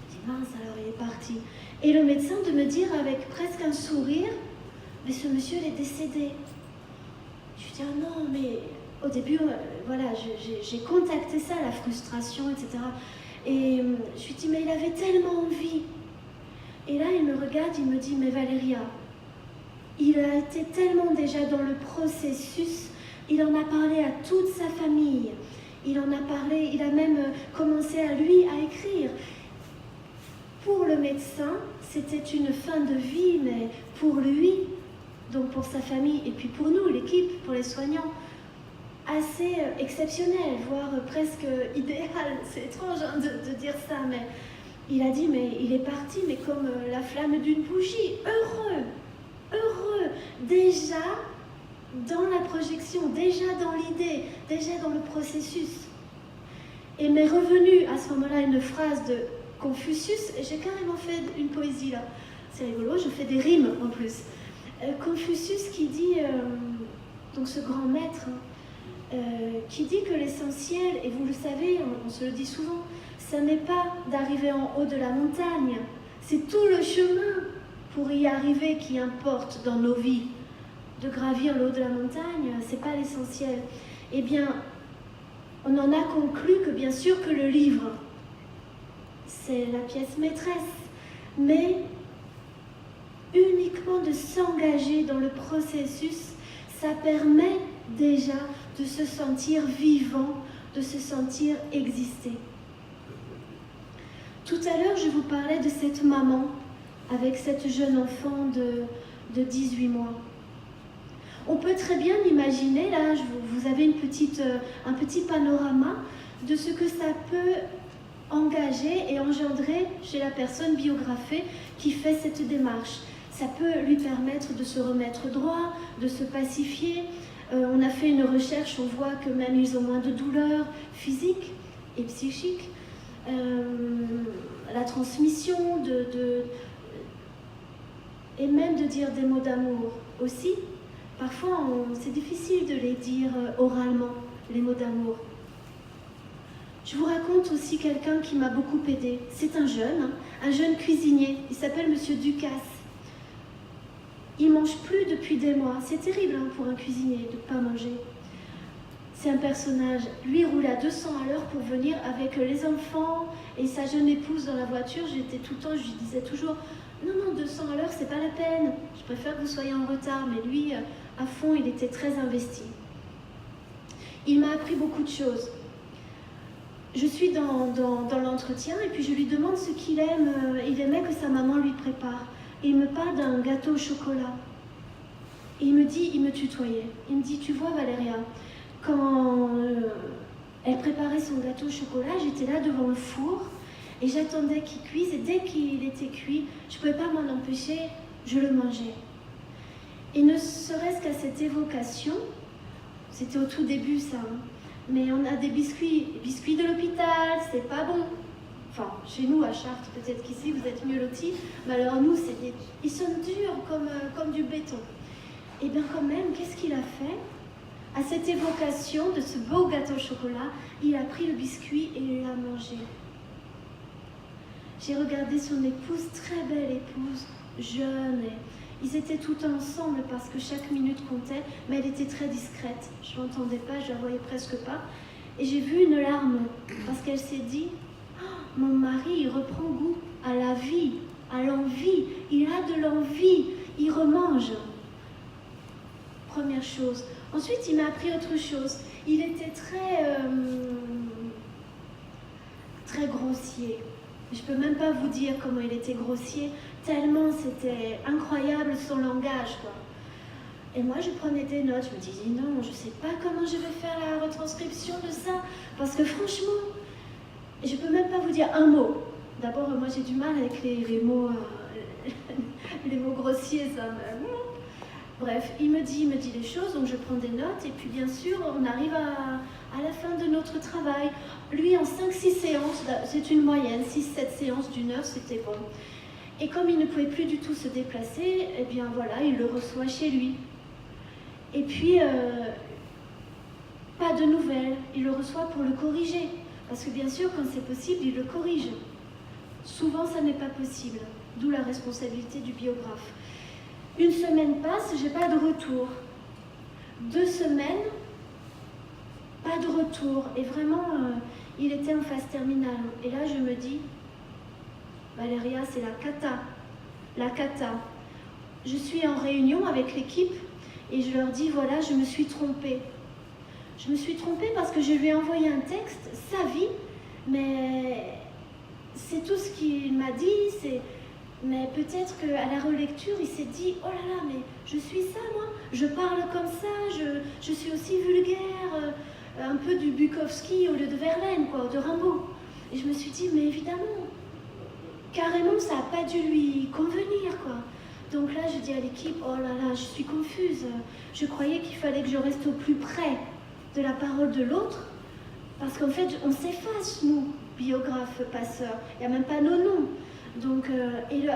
Je dis, mince, alors il est parti. Et le médecin de me dire avec presque un sourire, mais ce monsieur, il est décédé. Je lui dis, ah non, mais... Au début, voilà, j'ai contacté ça, la frustration, etc. Et je lui dis, mais il avait tellement envie. Et là, il me regarde, il me dit, mais Valéria, il a été tellement déjà dans le processus, il en a parlé à toute sa famille, il en a parlé, il a même commencé à lui à écrire. Pour le médecin, c'était une fin de vie, mais pour lui, donc pour sa famille, et puis pour nous, l'équipe, pour les soignants, assez exceptionnel, voire presque idéal. C'est étrange hein, de dire ça, mais il a dit, mais il est parti, mais comme la flamme d'une bougie, heureux, déjà dans la projection, déjà dans l'idée, déjà dans le processus. Et m'est revenue à ce moment-là une phrase de Confucius, et j'ai carrément fait une poésie là, c'est rigolo, je fais des rimes en plus. Confucius qui dit, donc ce grand maître, qui dit que l'essentiel, et vous le savez, on se le dit souvent, ça n'est pas d'arriver en haut de la montagne, c'est tout le chemin pour y arriver qui importe dans nos vies. De gravir le haut de la montagne, c'est pas l'essentiel. Eh bien, on en a conclu que bien sûr que le livre, c'est la pièce maîtresse, mais uniquement de s'engager dans le processus, ça permet déjà de se sentir vivant, de se sentir exister. Tout à l'heure, je vous parlais de cette maman avec cette jeune enfant de 18 mois. On peut très bien imaginer, là, vous avez un petit panorama de ce que ça peut engager et engendrer chez la personne biographiée qui fait cette démarche. Ça peut lui permettre de se remettre droit, de se pacifier. On a fait une recherche, on voit que même ils ont moins de douleurs physiques et psychiques. La transmission et même de dire des mots d'amour aussi. Parfois, c'est difficile de les dire oralement, les mots d'amour. Je vous raconte aussi quelqu'un qui m'a beaucoup aidée. C'est un jeune cuisinier. Il s'appelle Monsieur Ducasse. Il ne mange plus depuis des mois. C'est terrible hein, pour un cuisinier de ne pas manger. C'est un personnage. Lui, il roule à 200 à l'heure pour venir avec les enfants et sa jeune épouse dans la voiture. J'étais tout le temps, je lui disais toujours, non, 200 à l'heure, c'est pas la peine. Je préfère que vous soyez en retard. Mais lui, à fond, il était très investi. Il m'a appris beaucoup de choses. Je suis dans l'entretien et puis je lui demande ce qu'il aime. Il aimait que sa maman lui prépare. Et il me parle d'un gâteau au chocolat. Et il me tutoyait. Il me dit, tu vois Valéria, quand elle préparait son gâteau au chocolat, j'étais là devant le four et j'attendais qu'il cuise. Et dès qu'il était cuit, je ne pouvais pas m'en empêcher, je le mangeais. Et ne serait-ce qu'à cette évocation, c'était au tout début ça, hein, mais on a des biscuits de l'hôpital, c'est pas bon. Enfin, chez nous à Chartres, peut-être qu'ici vous êtes mieux lotis, mais alors nous, ils sont durs comme du béton. Et bien quand même, qu'est-ce qu'il a fait? À cette évocation de ce beau gâteau au chocolat, il a pris le biscuit et il l'a mangé. J'ai regardé son épouse, très belle épouse, jeune, et ils étaient tout ensemble parce que chaque minute comptait, mais elle était très discrète. Je ne l'entendais pas, je la voyais presque pas. Et j'ai vu une larme, parce qu'elle s'est dit, mon mari, il reprend goût à la vie, à l'envie. Il a de l'envie, il remange. Première chose. Ensuite, il m'a appris autre chose. Il était très grossier. Je ne peux même pas vous dire comment il était grossier, tellement c'était incroyable son langage, quoi. Et moi, je prenais des notes. Je me disais, non, je ne sais pas comment je vais faire la retranscription de ça. Parce que franchement, je ne peux même pas vous dire un mot. D'abord, moi, j'ai du mal avec les mots grossiers, ça. Bref, il me dit les choses, donc je prends des notes. Et puis, bien sûr, on arrive à la fin de notre travail. Lui, en 5-6 séances, c'est une moyenne, 6-7 séances d'une heure, c'était bon. Et comme il ne pouvait plus du tout se déplacer, eh bien voilà, il le reçoit chez lui. Et puis, pas de nouvelles, il le reçoit pour le corriger. Parce que bien sûr, quand c'est possible, il le corrige. Souvent, ça n'est pas possible, d'où la responsabilité du biographe. Une semaine passe, j'ai pas de retour. 2 semaines, pas de retour. Et vraiment, il était en phase terminale. Et là, je me dis, Valéria, c'est la cata. La cata. Je suis en réunion avec l'équipe et je leur dis, voilà, je me suis trompée. Je me suis trompée parce que je lui ai envoyé un texte, sa vie, mais c'est tout ce qu'il m'a dit. Mais peut-être qu'à la relecture, il s'est dit, oh là là, mais je suis ça, moi. Je parle comme ça, je suis aussi vulgaire, un peu du Bukowski au lieu de Verlaine, quoi, de Rimbaud. Et je me suis dit, mais évidemment, carrément, ça n'a pas dû lui convenir, quoi. Donc là, je dis à l'équipe, oh là là, je suis confuse. Je croyais qu'il fallait que je reste au plus près de la parole de l'autre, parce qu'en fait, on s'efface, nous, biographes, passeurs. Il n'y a même pas nos noms. Donc, et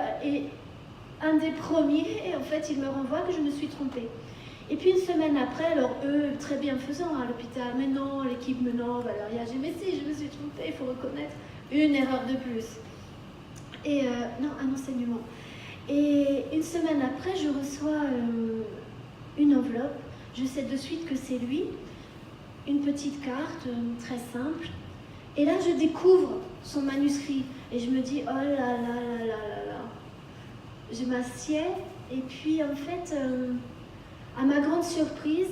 un des premiers, en fait, il me renvoie que je me suis trompée. Et puis une semaine après, alors eux, très bienfaisants à l'hôpital, mais non, l'équipe, mais non, Valéria, je me suis trompée, il faut reconnaître une erreur de plus. Et non, un enseignement. Et une semaine après, je reçois une enveloppe. Je sais de suite que c'est lui. Une petite carte, très simple. Et là, je découvre son manuscrit. Et je me dis, oh là là là là là là. Je m'assieds. Et puis, en fait, à ma grande surprise,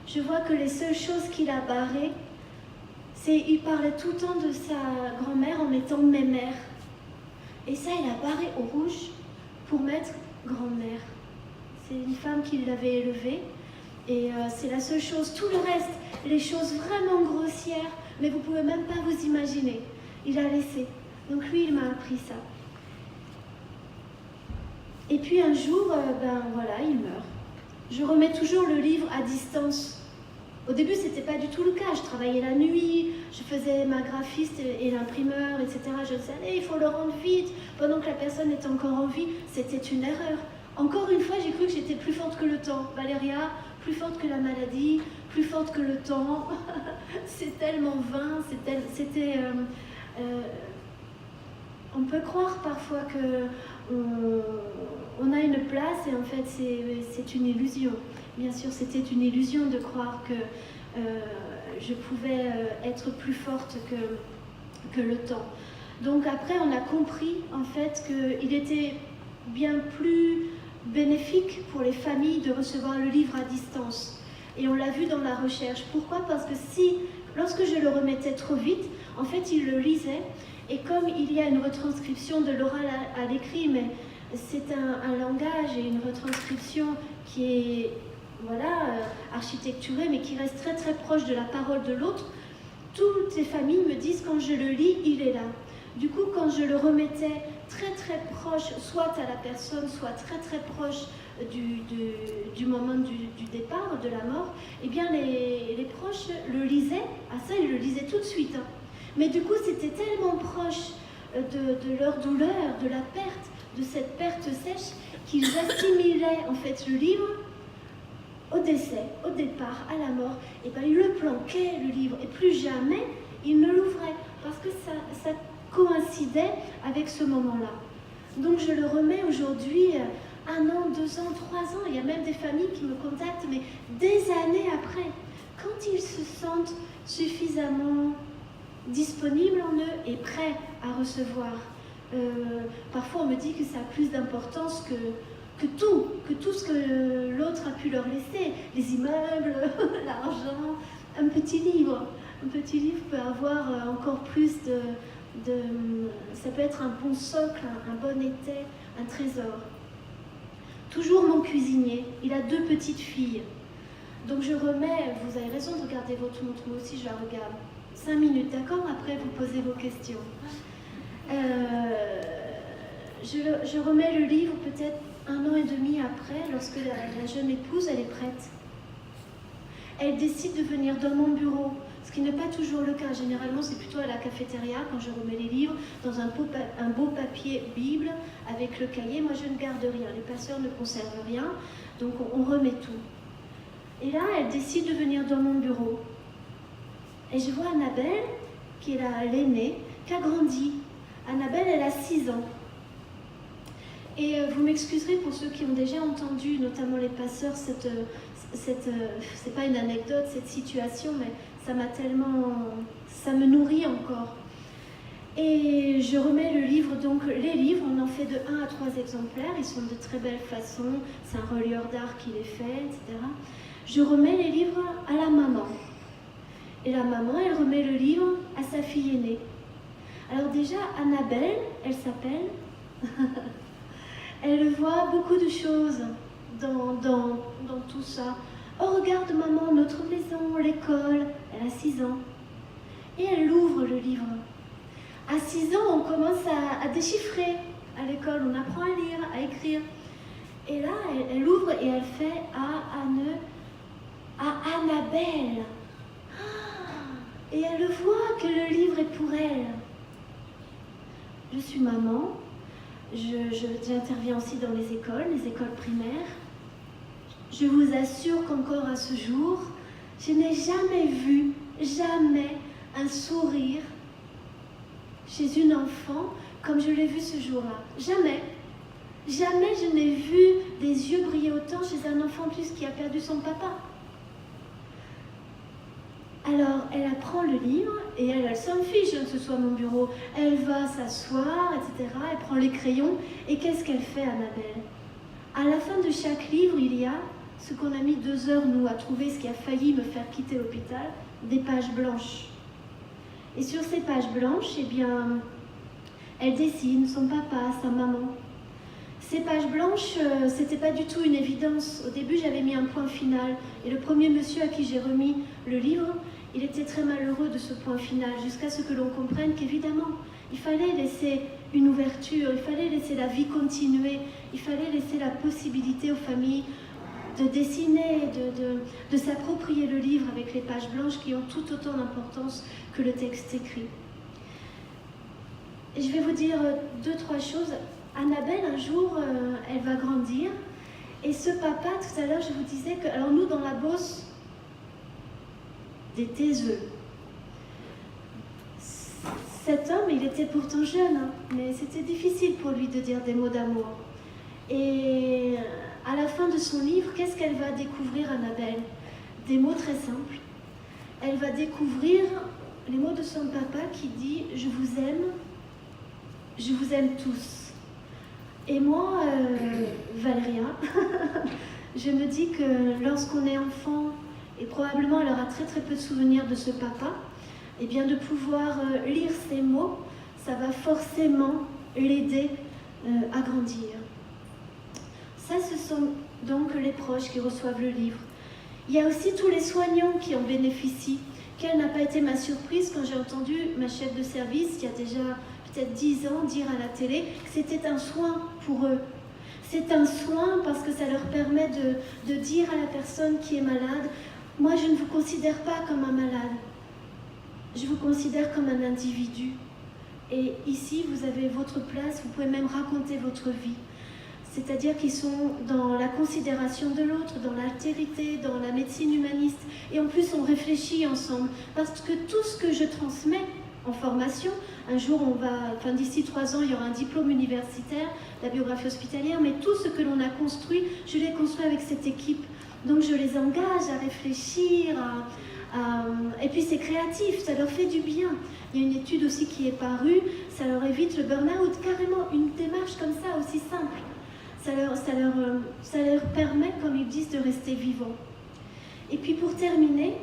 je vois que les seules choses qu'il a barrées, c'est qu'il parlait tout le temps de sa grand-mère en mettant mémère. Et ça, il a barré au rouge pour mettre grand-mère. C'est une femme qui l'avait élevée. Et c'est la seule chose. Tout le reste, les choses vraiment grossières, mais vous ne pouvez même pas vous imaginer. Il a laissé. Donc lui, il m'a appris ça. Et puis un jour, ben voilà, il meurt. Je remets toujours le livre à distance. Au début, ce n'était pas du tout le cas. Je travaillais la nuit, je faisais ma graphiste et l'imprimeur, etc. Je savais, il faut le rendre vite. Pendant que la personne est encore en vie, c'était une erreur. Encore une fois, j'ai cru que j'étais plus forte que le temps. Valéria, plus forte que la maladie, plus forte que le temps. C'est tellement vain, c'était... on peut croire parfois qu'on a une place et en fait c'est une illusion. Bien sûr, c'était une illusion de croire que je pouvais être plus forte que le temps. Donc après, on a compris en fait qu'il était bien plus bénéfique pour les familles de recevoir le livre à distance. Et on l'a vu dans la recherche. Pourquoi ? Parce que lorsque je le remettais trop vite, en fait, il le lisait. Et comme il y a une retranscription de l'oral à l'écrit, mais c'est un langage et une retranscription qui est architecturée, mais qui reste très très proche de la parole de l'autre, toutes les familles me disent quand je le lis, il est là. Du coup, quand je le remettais très très proche, soit à la personne, soit très très proche du moment du départ, de la mort, eh bien les proches le lisaient. Ah ça, ils le lisaient tout de suite. Hein. Mais du coup, c'était tellement proche de leur douleur, de la perte, de cette perte sèche, qu'ils assimilaient en fait le livre au décès, au départ, à la mort. Et bien, ils le planquaient, le livre, et plus jamais ils ne l'ouvraient, parce que ça coïncidait avec ce moment-là. Donc je le remets aujourd'hui, 1 an, 2 ans, 3 ans, il y a même des familles qui me contactent, mais des années après, quand ils se sentent suffisamment disponibles en eux et prêts à recevoir. Parfois on me dit que ça a plus d'importance que tout ce que l'autre a pu leur laisser, les immeubles, l'argent. Un petit livre peut avoir encore plus ça peut être un bon socle, un bon étai, un trésor. Toujours mon cuisinier, il a 2 petites filles. Donc je remets, vous avez raison de regarder votre montre, moi aussi je la regarde. 5 minutes, d'accord? Après vous posez vos questions. Je remets le livre peut-être 1 an et demi après, lorsque la jeune épouse, elle est prête. Elle décide de venir dans mon bureau, ce qui n'est pas toujours le cas. Généralement, c'est plutôt à la cafétéria, quand je remets les livres, dans un beau papier Bible, avec le cahier. Moi, je ne garde rien, les passeurs ne conservent rien, donc on remet tout. Et là, elle décide de venir dans mon bureau. Et je vois Annabelle, qui est l'aînée, qui a grandi. Annabelle, elle a 6 ans. Et vous m'excuserez pour ceux qui ont déjà entendu, notamment les passeurs, c'est pas une anecdote, cette situation, mais ça me nourrit encore. Et je remets le livre, donc les livres, on en fait de 1 à 3 exemplaires, ils sont de très belles façons, c'est un relieur d'art qui les fait, etc. Je remets les livres à la maman. Et la maman, elle remet le livre à sa fille aînée. Alors déjà, Annabelle, elle s'appelle, elle voit beaucoup de choses dans tout ça. Oh, regarde maman, notre maison, l'école, elle a 6 ans. Et elle ouvre le livre. À 6 ans, on commence à déchiffrer à l'école, on apprend à lire, à écrire. Et là, elle ouvre et elle fait à Annabelle. Et elle voit que le livre est pour elle. Je suis maman, j'interviens aussi dans les écoles primaires. Je vous assure qu'encore à ce jour, je n'ai jamais vu, un sourire chez une enfant comme je l'ai vu ce jour-là. Jamais je n'ai vu des yeux briller autant chez un enfant en plus qui a perdu son papa. Alors, elle apprend le livre et elle s'en fiche que ce soit mon bureau. Elle va s'asseoir, etc. Elle prend les crayons et qu'est-ce qu'elle fait, Annabelle? À la fin de chaque livre, il y a ce qu'on a mis 2 heures, nous, à trouver, ce qui a failli me faire quitter l'hôpital, des pages blanches. Et sur ces pages blanches, eh bien, elle dessine son papa, sa maman. Ces pages blanches, c'était pas du tout une évidence. Au début, j'avais mis un point final. Et le premier monsieur à qui j'ai remis le livre, il était très malheureux de ce point final, jusqu'à ce que l'on comprenne qu'évidemment, il fallait laisser une ouverture, il fallait laisser la vie continuer, il fallait laisser la possibilité aux familles de dessiner, de s'approprier le livre avec les pages blanches qui ont tout autant d'importance que le texte écrit. Et je vais vous dire 2-3 choses. Annabelle, un jour, elle va grandir. Et ce papa, tout à l'heure, je vous disais que, alors nous, dans la Beauce, des taiseux. Cet homme, il était pourtant jeune, hein, mais c'était difficile pour lui de dire des mots d'amour. Et à la fin de son livre, qu'est-ce qu'elle va découvrir, Annabelle? Des mots très simples. Elle va découvrir les mots de son papa qui dit « Je vous aime tous ». Et moi, Valéria, je me dis que lorsqu'on est enfant, et probablement elle aura très très peu de souvenirs de ce papa, et bien de pouvoir lire ces mots, ça va forcément l'aider à grandir. Ça, ce sont donc les proches qui reçoivent le livre. Il y a aussi tous les soignants qui en bénéficient. Quelle n'a pas été ma surprise quand j'ai entendu ma chef de service, il y a déjà peut-être 10 ans, dire à la télé que c'était un soin pour eux. C'est un soin parce que ça leur permet de dire à la personne qui est malade, moi je ne vous considère pas comme un malade, je vous considère comme un individu. Et ici, vous avez votre place, vous pouvez même raconter votre vie. C'est-à-dire qu'ils sont dans la considération de l'autre, dans l'altérité, dans la médecine humaniste. Et en plus, on réfléchit ensemble. Parce que tout ce que je transmets en formation, un jour, d'ici 3 ans, il y aura un diplôme universitaire, la biographie hospitalière, mais tout ce que l'on a construit, je l'ai construit avec cette équipe. Donc je les engage à réfléchir, et puis c'est créatif, ça leur fait du bien. Il y a une étude aussi qui est parue, ça leur évite le burn-out, carrément une démarche comme ça, aussi simple. Ça leur permet, comme ils disent, de rester vivants. Et puis pour terminer,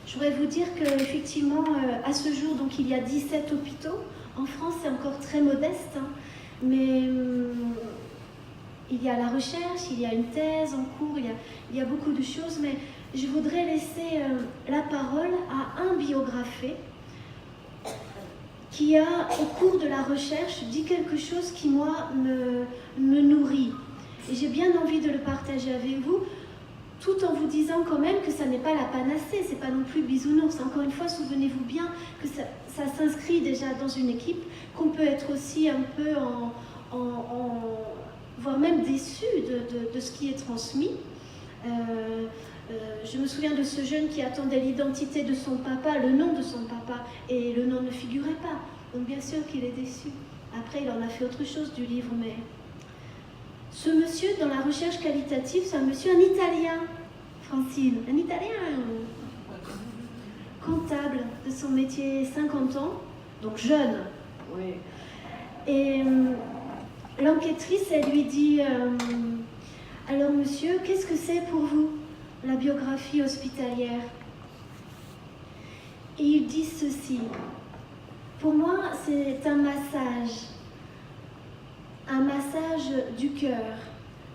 je voudrais vous dire qu'effectivement, à ce jour, donc il y a 17 hôpitaux. En France, c'est encore très modeste, hein, mais il y a la recherche, il y a une thèse en cours, il y a beaucoup de choses, mais je voudrais laisser la parole à un biographe qui a, au cours de la recherche, dit quelque chose qui, moi, me nourrit. Et j'ai bien envie de le partager avec vous, tout en vous disant quand même que ça n'est pas la panacée, c'est pas non plus bisounours. Encore une fois, souvenez-vous bien que ça s'inscrit déjà dans une équipe, qu'on peut être aussi un peu voire même déçu de ce qui est transmis. Je me souviens de ce jeune qui attendait l'identité de son papa, le nom de son papa, et le nom ne figurait pas. Donc bien sûr qu'il est déçu. Après, il en a fait autre chose du livre, mais... Ce monsieur, dans la recherche qualitative, c'est un Italien, Francine, un Italien, comptable de son métier, 50 ans, donc jeune. Oui. Et l'enquêtrice, elle lui dit « Alors monsieur, qu'est-ce que c'est pour vous, la biographie hospitalière ?» Et il dit ceci « Pour moi, c'est un massage du cœur,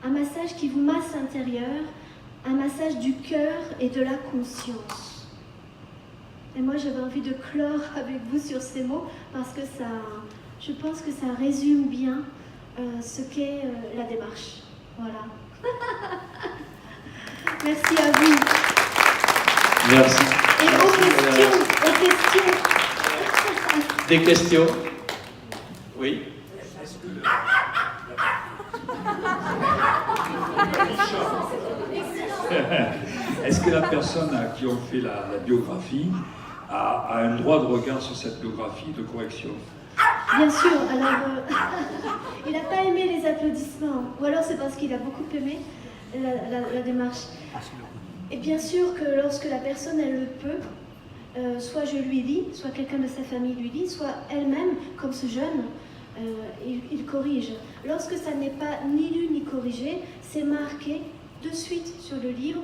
un massage qui vous masse l'intérieur, un massage du cœur et de la conscience. » Et moi, j'avais envie de clore avec vous sur ces mots parce que je pense que ça résume bien ce qu'est la démarche. Voilà. Merci à vous. Merci. Et aux questions. Des questions? Oui. Est-ce que la personne à qui on fait la biographie a un droit de regard sur cette biographie de correction? Bien sûr, alors il n'a pas aimé les applaudissements, ou alors c'est parce qu'il a beaucoup aimé la démarche. Et bien sûr que lorsque la personne elle le peut, soit je lui lis, soit quelqu'un de sa famille lui lit, soit elle-même, comme ce jeune, il corrige. Lorsque ça n'est pas ni lu ni corrigé, c'est marqué de suite sur le livre.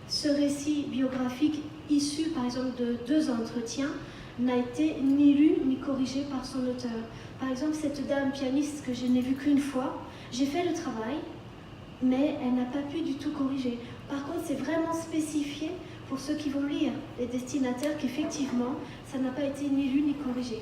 Ce récit biographique issu par exemple de 2 entretiens n'a été ni lu ni corrigé par son auteur. Par exemple, cette dame pianiste que je n'ai vue qu'une fois, j'ai fait le travail, mais elle n'a pas pu du tout corriger. Par contre, c'est vraiment spécifié pour ceux qui vont lire, les destinataires, qu'effectivement, ça n'a pas été ni lu ni corrigé.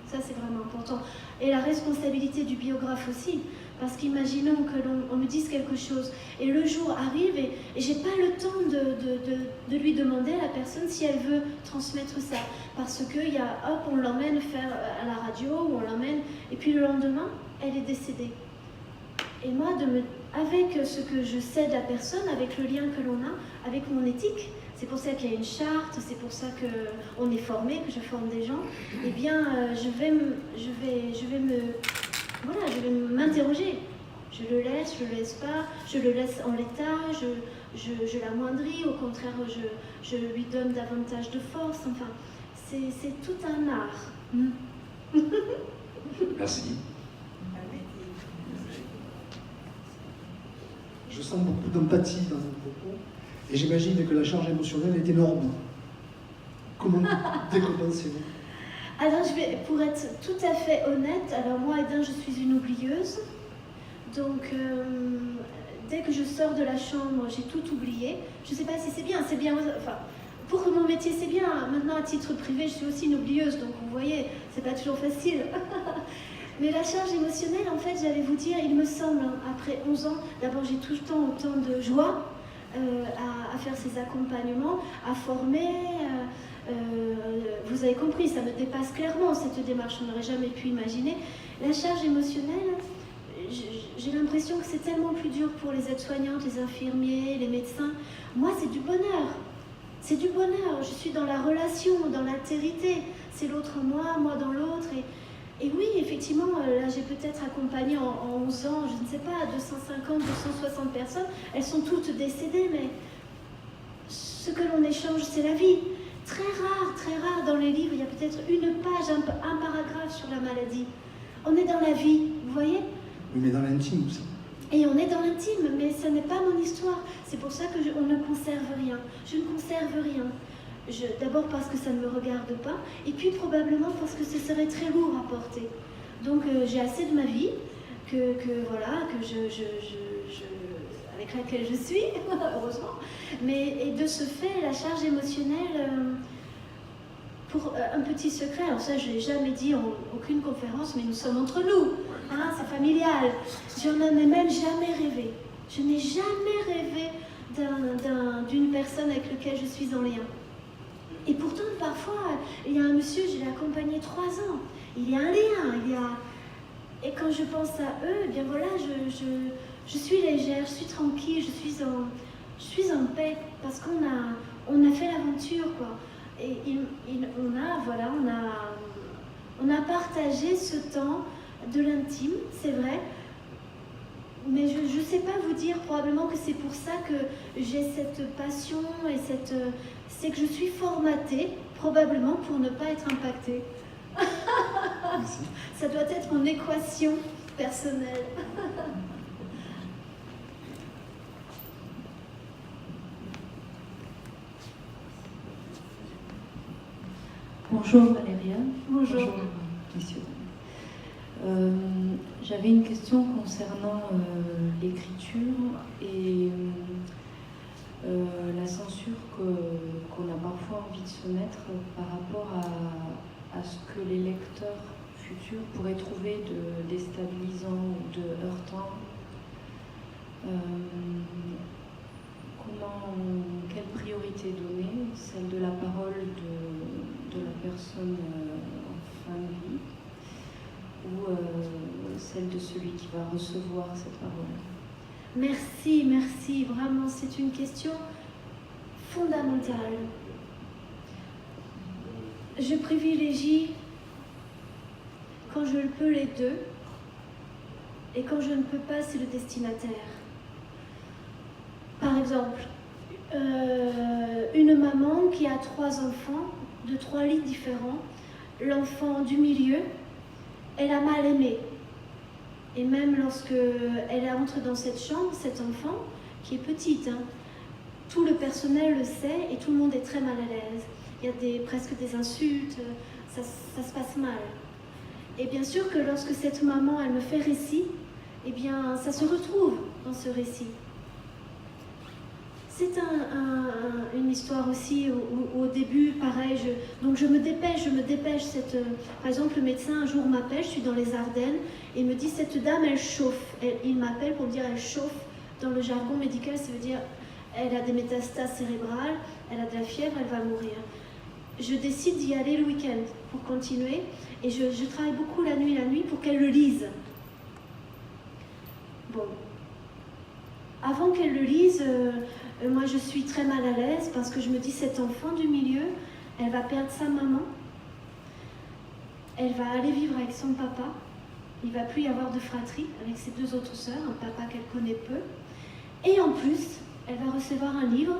Ça, c'est vraiment important. Et la responsabilité du biographe aussi, parce qu'imaginons que l'on me dise quelque chose, et le jour arrive, et j'ai pas le temps de lui demander à la personne si elle veut transmettre ça, parce que on l'emmène faire à la radio, ou on l'emmène, et puis le lendemain, elle est décédée. Et moi, avec ce que je sais de la personne, avec le lien que l'on a, avec mon éthique, c'est pour ça qu'il y a une charte, c'est pour ça qu'on est formé, que je forme des gens, eh bien, je vais m'interroger. Je le laisse pas, je le laisse en l'état, je l'amoindris, au contraire, je lui donne davantage de force. Enfin, c'est tout un art. Merci. Je sens beaucoup d'empathie dans vos propos, et j'imagine que la charge émotionnelle est énorme. Comment décompensez-vous? Alors, pour être tout à fait honnête, alors moi, Edin, je suis une oublieuse. Donc, dès que je sors de la chambre, j'ai tout oublié. Je ne sais pas si c'est bien, enfin, pour mon métier, c'est bien. Maintenant, à titre privé, je suis aussi une oublieuse, donc vous voyez, c'est pas toujours facile. Mais la charge émotionnelle, en fait, j'allais vous dire, il me semble, après 11 ans, d'abord, j'ai tout le temps autant de joie à faire ces accompagnements, à former. Vous avez compris, ça me dépasse clairement, cette démarche, on n'aurait jamais pu imaginer. La charge émotionnelle, j'ai l'impression que c'est tellement plus dur pour les aides-soignantes, les infirmiers, les médecins. Moi, c'est du bonheur. C'est du bonheur. Je suis dans la relation, dans l'altérité. C'est l'autre moi dans l'autre. Et oui, effectivement, là j'ai peut-être accompagné en 11 ans, je ne sais pas, 250, 260 personnes. Elles sont toutes décédées, mais ce que l'on échange, c'est la vie. Très rare dans les livres, il y a peut-être une page, un paragraphe sur la maladie. On est dans la vie, vous voyez? Oui, mais dans l'intime aussi. Et on est dans l'intime, mais ce n'est pas mon histoire. C'est pour ça qu'on ne conserve rien. Je ne conserve rien. D'abord parce que ça ne me regarde pas, et puis probablement parce que ce serait très lourd à porter. Donc j'ai assez de ma vie, avec laquelle je suis, heureusement. Et de ce fait, la charge émotionnelle, pour un petit secret, alors ça je ne l'ai jamais dit en aucune conférence, mais nous sommes entre nous, hein, c'est familial. Je n'en ai même jamais rêvé. Je n'ai jamais rêvé d'une personne avec laquelle je suis en lien. Et pourtant, parfois, il y a un monsieur, je l'ai accompagné 3 ans. Il y a un lien, Et quand je pense à eux, eh bien voilà, je suis légère, je suis tranquille, je suis en paix, parce qu'on a fait l'aventure, quoi. Et on a partagé ce temps de l'intime, c'est vrai. Mais je ne sais pas vous dire, probablement que c'est pour ça que j'ai cette passion et c'est que je suis formatée, probablement, pour ne pas être impactée. Merci. Ça doit être mon équation personnelle. Bonjour Valéria. Bonjour. Messieurs. J'avais une question concernant l'écriture et la censure qu'on a parfois envie de se mettre par rapport à ce que les lecteurs futurs pourraient trouver de déstabilisant ou de heurtant. Quelle priorité donner? Celle de la parole de la personne en fin de vie ou celle de celui qui va recevoir cette parole? Merci, vraiment, c'est une question fondamentale. Je privilégie, quand je le peux, les deux, et quand je ne peux pas, c'est le destinataire. Par exemple, une maman qui a 3 enfants, de 3 lits différents, l'enfant du milieu, elle a mal aimé. Et même lorsque elle entre dans cette chambre, cet enfant, qui est petite, hein, tout le personnel le sait et tout le monde est très mal à l'aise. Il y a presque des insultes, ça se passe mal. Et bien sûr que lorsque cette maman, elle me fait récit, eh bien, ça se retrouve dans ce récit. C'est une histoire aussi où au début, pareil, donc je me dépêche. Par exemple, le médecin un jour m'appelle, je suis dans les Ardennes, et me dit cette dame, elle chauffe. Il m'appelle pour me dire elle chauffe. Dans le jargon médical, ça veut dire elle a des métastases cérébrales, elle a de la fièvre, elle va mourir. Je décide d'y aller le week-end pour continuer, et je travaille beaucoup la nuit pour qu'elle le lise. Bon. Avant qu'elle le lise, moi je suis très mal à l'aise parce que je me dis cet enfant du milieu, elle va perdre sa maman, elle va aller vivre avec son papa, il ne va plus y avoir de fratrie avec ses 2 autres sœurs, un papa qu'elle connaît peu, et en plus, elle va recevoir un livre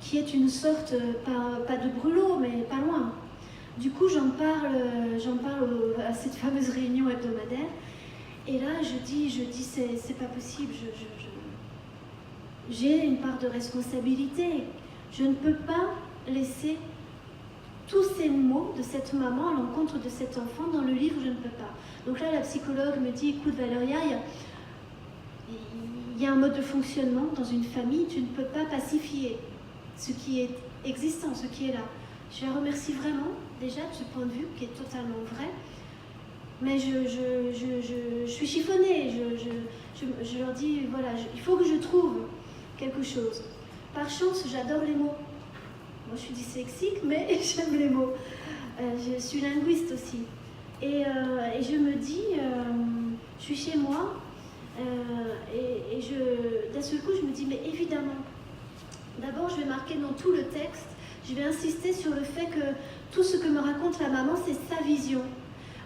qui est une sorte, pas de brûlot, mais pas loin. Du coup, j'en parle à cette fameuse réunion hebdomadaire, et là je dis c'est pas possible, j'ai une part de responsabilité. Je ne peux pas laisser tous ces mots de cette maman à l'encontre de cet enfant dans le livre, je ne peux pas. Donc là, la psychologue me dit, écoute Valéria, il y a un mode de fonctionnement dans une famille, tu ne peux pas pacifier ce qui est existant, ce qui est là. Je la remercie vraiment, déjà, de ce point de vue, qui est totalement vrai. Mais je suis chiffonnée, je leur dis, voilà, il faut que je trouve quelque chose. Par chance, j'adore les mots. Moi, je suis dyslexique, mais j'aime les mots. Je suis linguiste aussi. Et je me dis, je suis chez moi, et d'un seul coup, je me dis, mais évidemment, d'abord, je vais marquer dans tout le texte, je vais insister sur le fait que tout ce que me raconte la maman, c'est sa vision.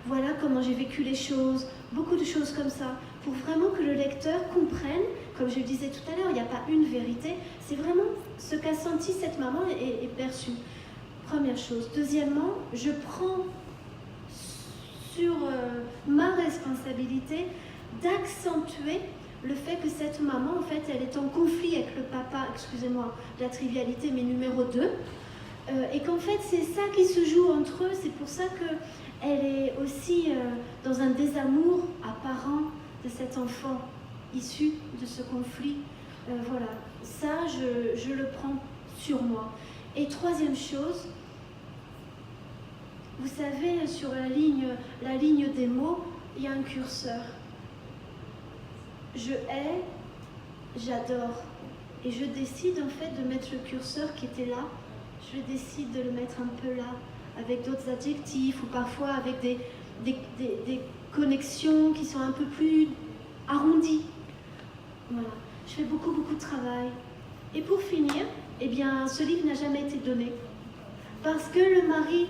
voilà comment j'ai vécu les choses, beaucoup de choses comme ça, pour vraiment que le lecteur comprenne, comme je le disais tout à l'heure, il n'y a pas une vérité, c'est vraiment ce qu'a senti cette maman et perçu. Première chose. Deuxièmement, je prends sur ma responsabilité d'accentuer le fait que cette maman, en fait, elle est en conflit avec le papa, excusez-moi la trivialité, mais numéro 2, et qu'en fait, c'est ça qui se joue entre eux, c'est pour ça qu'elle est aussi dans un désamour apparent de cet enfant issu de ce conflit. Voilà, ça, je le prends sur moi. Et troisième chose, vous savez, sur la ligne des mots, il y a un curseur. Je hais, j'adore. Et je décide en fait de mettre le curseur qui était là, je décide de le mettre un peu là, avec d'autres adjectifs ou parfois avec des connexions qui sont un peu plus arrondies. Voilà. Je fais beaucoup de travail. Et pour finir, eh bien, ce livre n'a jamais été donné. Parce que le mari,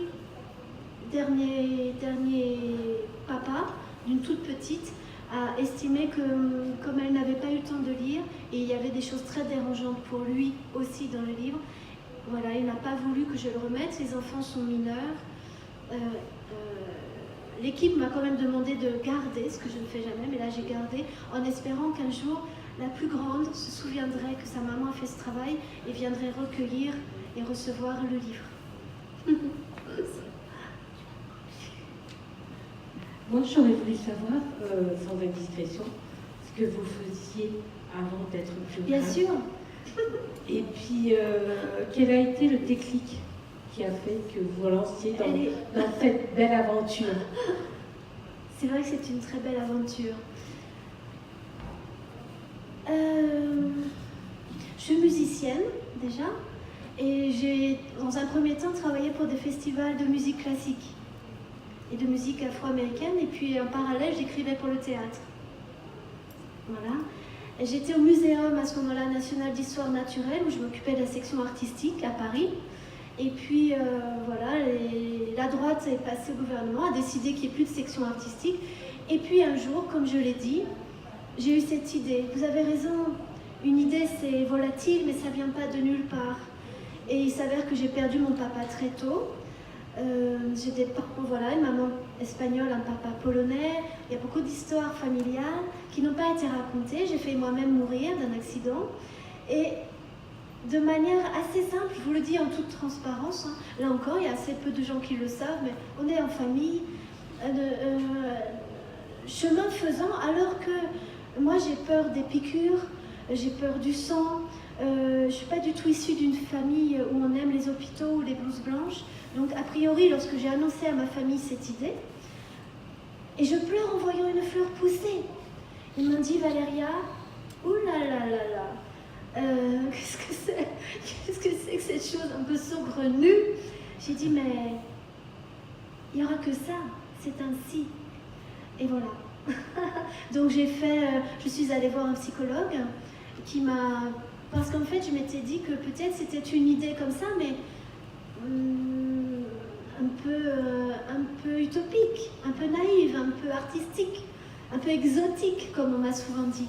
dernier papa, d'une toute petite, a estimé que, comme elle n'avait pas eu le temps de lire, et il y avait des choses très dérangeantes pour lui aussi dans le livre, voilà, il n'a pas voulu que je le remette. Les enfants sont mineurs. L'équipe m'a quand même demandé de garder, ce que je ne fais jamais, mais là j'ai gardé, en espérant qu'un jour, la plus grande se souviendrait que sa maman a fait ce travail et viendrait recueillir et recevoir le livre. Moi, j'aurais voulu savoir, sans indiscrétion, ce que vous faisiez avant d'être biographe. Bien sûr. Et puis, quel a été le déclic qui a fait que vous vous lanciez dans cette belle aventure? C'est vrai que c'est une très belle aventure. Je suis musicienne, déjà, et j'ai, dans un premier temps, travaillé pour des festivals de musique classique et de musique afro-américaine, et puis en parallèle, j'écrivais pour le théâtre. Voilà. J'étais au Muséum à ce moment-là national d'histoire naturelle, où je m'occupais de la section artistique à Paris. Et puis voilà, la droite est passée au gouvernement, a décidé qu'il n'y ait plus de section artistique. Et puis un jour, comme je l'ai dit, j'ai eu cette idée. Vous avez raison, une idée c'est volatile, mais ça ne vient pas de nulle part. Et il s'avère que j'ai perdu mon papa très tôt. J'ai des parents, voilà, une maman espagnole, un papa polonais. Il y a beaucoup d'histoires familiales qui n'ont pas été racontées. J'ai fait moi-même mourir d'un accident. Et de manière assez simple, je vous le dis en toute transparence, hein, là encore, il y a assez peu de gens qui le savent, mais on est en famille, chemin faisant, alors que moi j'ai peur des piqûres, j'ai peur du sang, je ne suis pas du tout issue d'une famille où on aime les hôpitaux ou les blouses blanches. Donc, a priori, lorsque j'ai annoncé à ma famille cette idée, et je pleure en voyant une fleur pousser, ils m'ont dit, Valéria, oulalalala, qu'est-ce que c'est que cette chose un peu saugrenue? J'ai dit, mais il n'y aura que ça, c'est ainsi. Et voilà. Donc je suis allée voir un psychologue qui m'a... Parce qu'en fait, je m'étais dit que peut-être c'était une idée comme ça, mais un peu utopique, un peu naïve, un peu artistique, un peu exotique, comme on m'a souvent dit.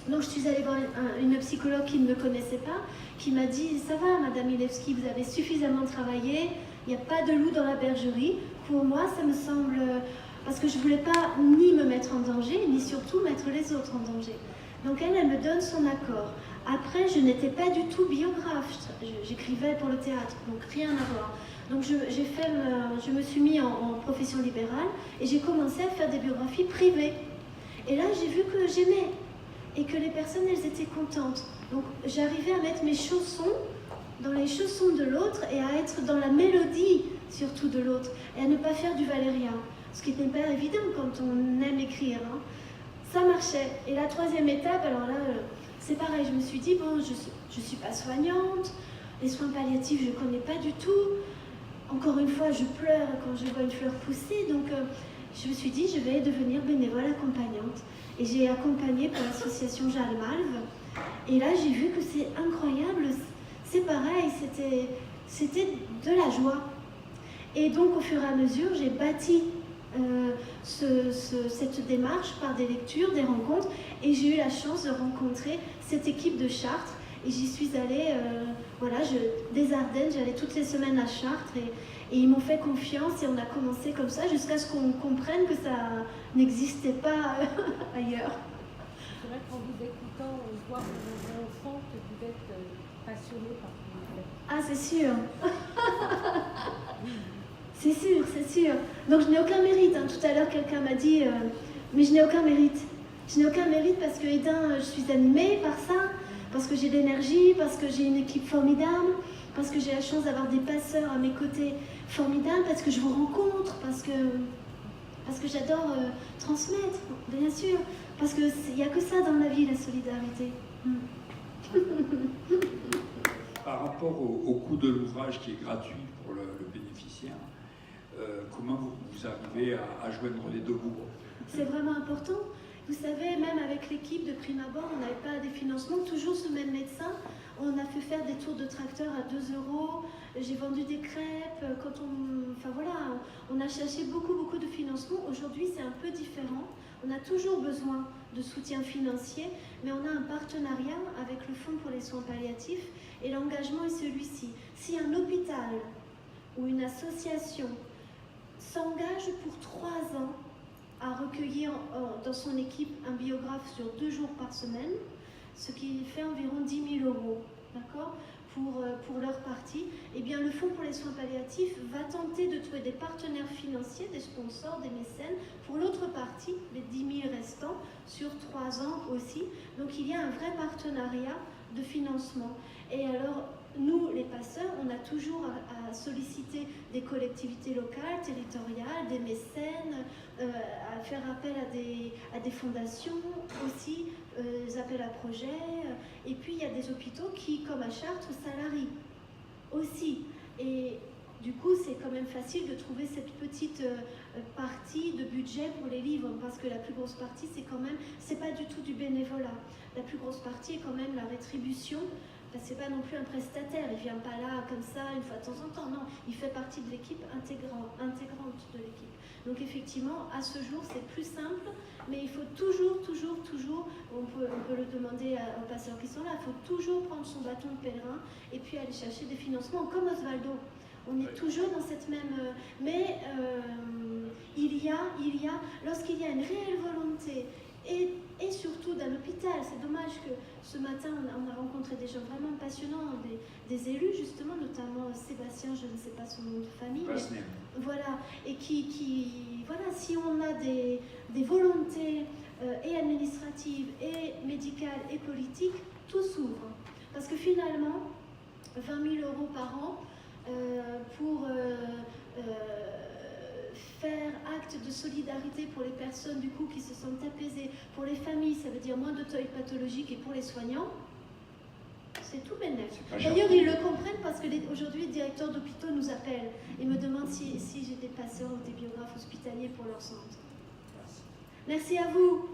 Donc je suis allée voir une psychologue qui ne me connaissait pas, qui m'a dit « Ça va, Madame Milewski, vous avez suffisamment travaillé, il n'y a pas de loup dans la bergerie. » Pour moi, ça me semble... Parce que je ne voulais pas ni me mettre en danger, ni surtout mettre les autres en danger. Donc elle me donne son accord. Après, je n'étais pas du tout biographe, j'écrivais pour le théâtre, donc rien à voir. Donc je me suis mis en profession libérale et j'ai commencé à faire des biographies privées. Et là, j'ai vu que j'aimais et que les personnes, elles étaient contentes. Donc j'arrivais à mettre mes chaussons dans les chaussons de l'autre et à être dans la mélodie surtout de l'autre et à ne pas faire du Valéria. Ce qui n'est pas évident quand on aime écrire. Hein. Ça marchait. Et la troisième étape, alors là, c'est pareil. Je me suis dit, bon, je ne suis pas soignante. Les soins palliatifs, je ne connais pas du tout. Encore une fois, je pleure quand je vois une fleur pousser. Donc, je me suis dit, je vais devenir bénévole accompagnante. Et j'ai accompagné pour l'association Jeanne Malve. Et là, j'ai vu que c'est incroyable. C'est pareil, c'était de la joie. Et donc, au fur et à mesure, j'ai bâti cette démarche par des lectures, des rencontres, et j'ai eu la chance de rencontrer cette équipe de Chartres, et j'y suis allée, des Ardennes, j'allais toutes les semaines à Chartres, et ils m'ont fait confiance, et on a commencé comme ça, jusqu'à ce qu'on comprenne que ça n'existait pas ailleurs. C'est vrai qu'en vous écoutant, on voit au fond que vous êtes passionné par ce que vous faites. Ah, c'est sûr. C'est sûr, c'est sûr. Donc je n'ai aucun mérite. Hein. Tout à l'heure, quelqu'un m'a dit, mais je n'ai aucun mérite. Je n'ai aucun mérite parce que, je suis animée par ça, parce que j'ai de l'énergie, parce que j'ai une équipe formidable, parce que j'ai la chance d'avoir des passeurs à mes côtés formidables, parce que je vous rencontre, parce que j'adore transmettre, bien sûr. Parce qu'il n'y a que ça dans la vie, la solidarité. Par rapport au coût de l'ouvrage qui est gratuit pour le bénéficiaire, comment vous arrivez à joindre les deux bouts? C'est vraiment important. Vous savez, même avec l'équipe de prime abord, on n'avait pas des financements. Toujours ce même médecin, on a fait faire des tours de tracteur à 2 €. J'ai vendu des crêpes. On a cherché beaucoup de financements. Aujourd'hui, c'est un peu différent. On a toujours besoin de soutien financier, mais on a un partenariat avec le Fonds pour les soins palliatifs et l'engagement est celui-ci. Si un hôpital ou une association s'engage pour 3 ans à recueillir dans son équipe un biographe sur 2 jours par semaine, ce qui fait environ 10 000 €, d'accord, pour leur partie, eh bien le Fonds pour les soins palliatifs va tenter de trouver des partenaires financiers, des sponsors, des mécènes, pour l'autre partie, les 10 000 restants, sur 3 ans aussi. Donc il y a un vrai partenariat de financement. Et alors, nous, les passeurs, on a toujours à solliciter des collectivités locales, territoriales, des mécènes, à faire appel à des fondations aussi, des appels à projets. Et puis, il y a des hôpitaux qui, comme à Chartres, salarient aussi. Et du coup, c'est quand même facile de trouver cette petite partie de budget pour les livres, parce que la plus grosse partie, c'est pas du tout du bénévolat. La plus grosse partie est quand même la rétribution. C'est pas non plus un prestataire, il vient pas là comme ça une fois de temps en temps, non, il fait partie de l'équipe intégrante de l'équipe. Donc effectivement, à ce jour, c'est plus simple, mais il faut toujours, on peut le demander aux passeurs qui sont là, il faut toujours prendre son bâton de pèlerin et puis aller chercher des financements, comme Osvaldo. On est toujours dans cette même... Mais lorsqu'il y a une réelle volonté, et surtout d'un hôpital, c'est dommage que ce matin on a rencontré des gens vraiment passionnants, des élus justement, notamment Sébastien, je ne sais pas son nom de famille, mais, voilà, et si on a des volontés et administratives, et médicales, et politiques, tout s'ouvre. Parce que finalement, 20 000 € par an pour faire acte de solidarité pour les personnes du coup qui se sentent apaisées, pour les familles, ça veut dire moins de deuil pathologique, et pour les soignants, c'est tout bénéfique. D'ailleurs, ils le comprennent parce que aujourd'hui, les directeurs d'hôpitaux nous appellent et me demandent si j'ai des passeurs ou des biographes hospitaliers pour leur centre. Merci à vous.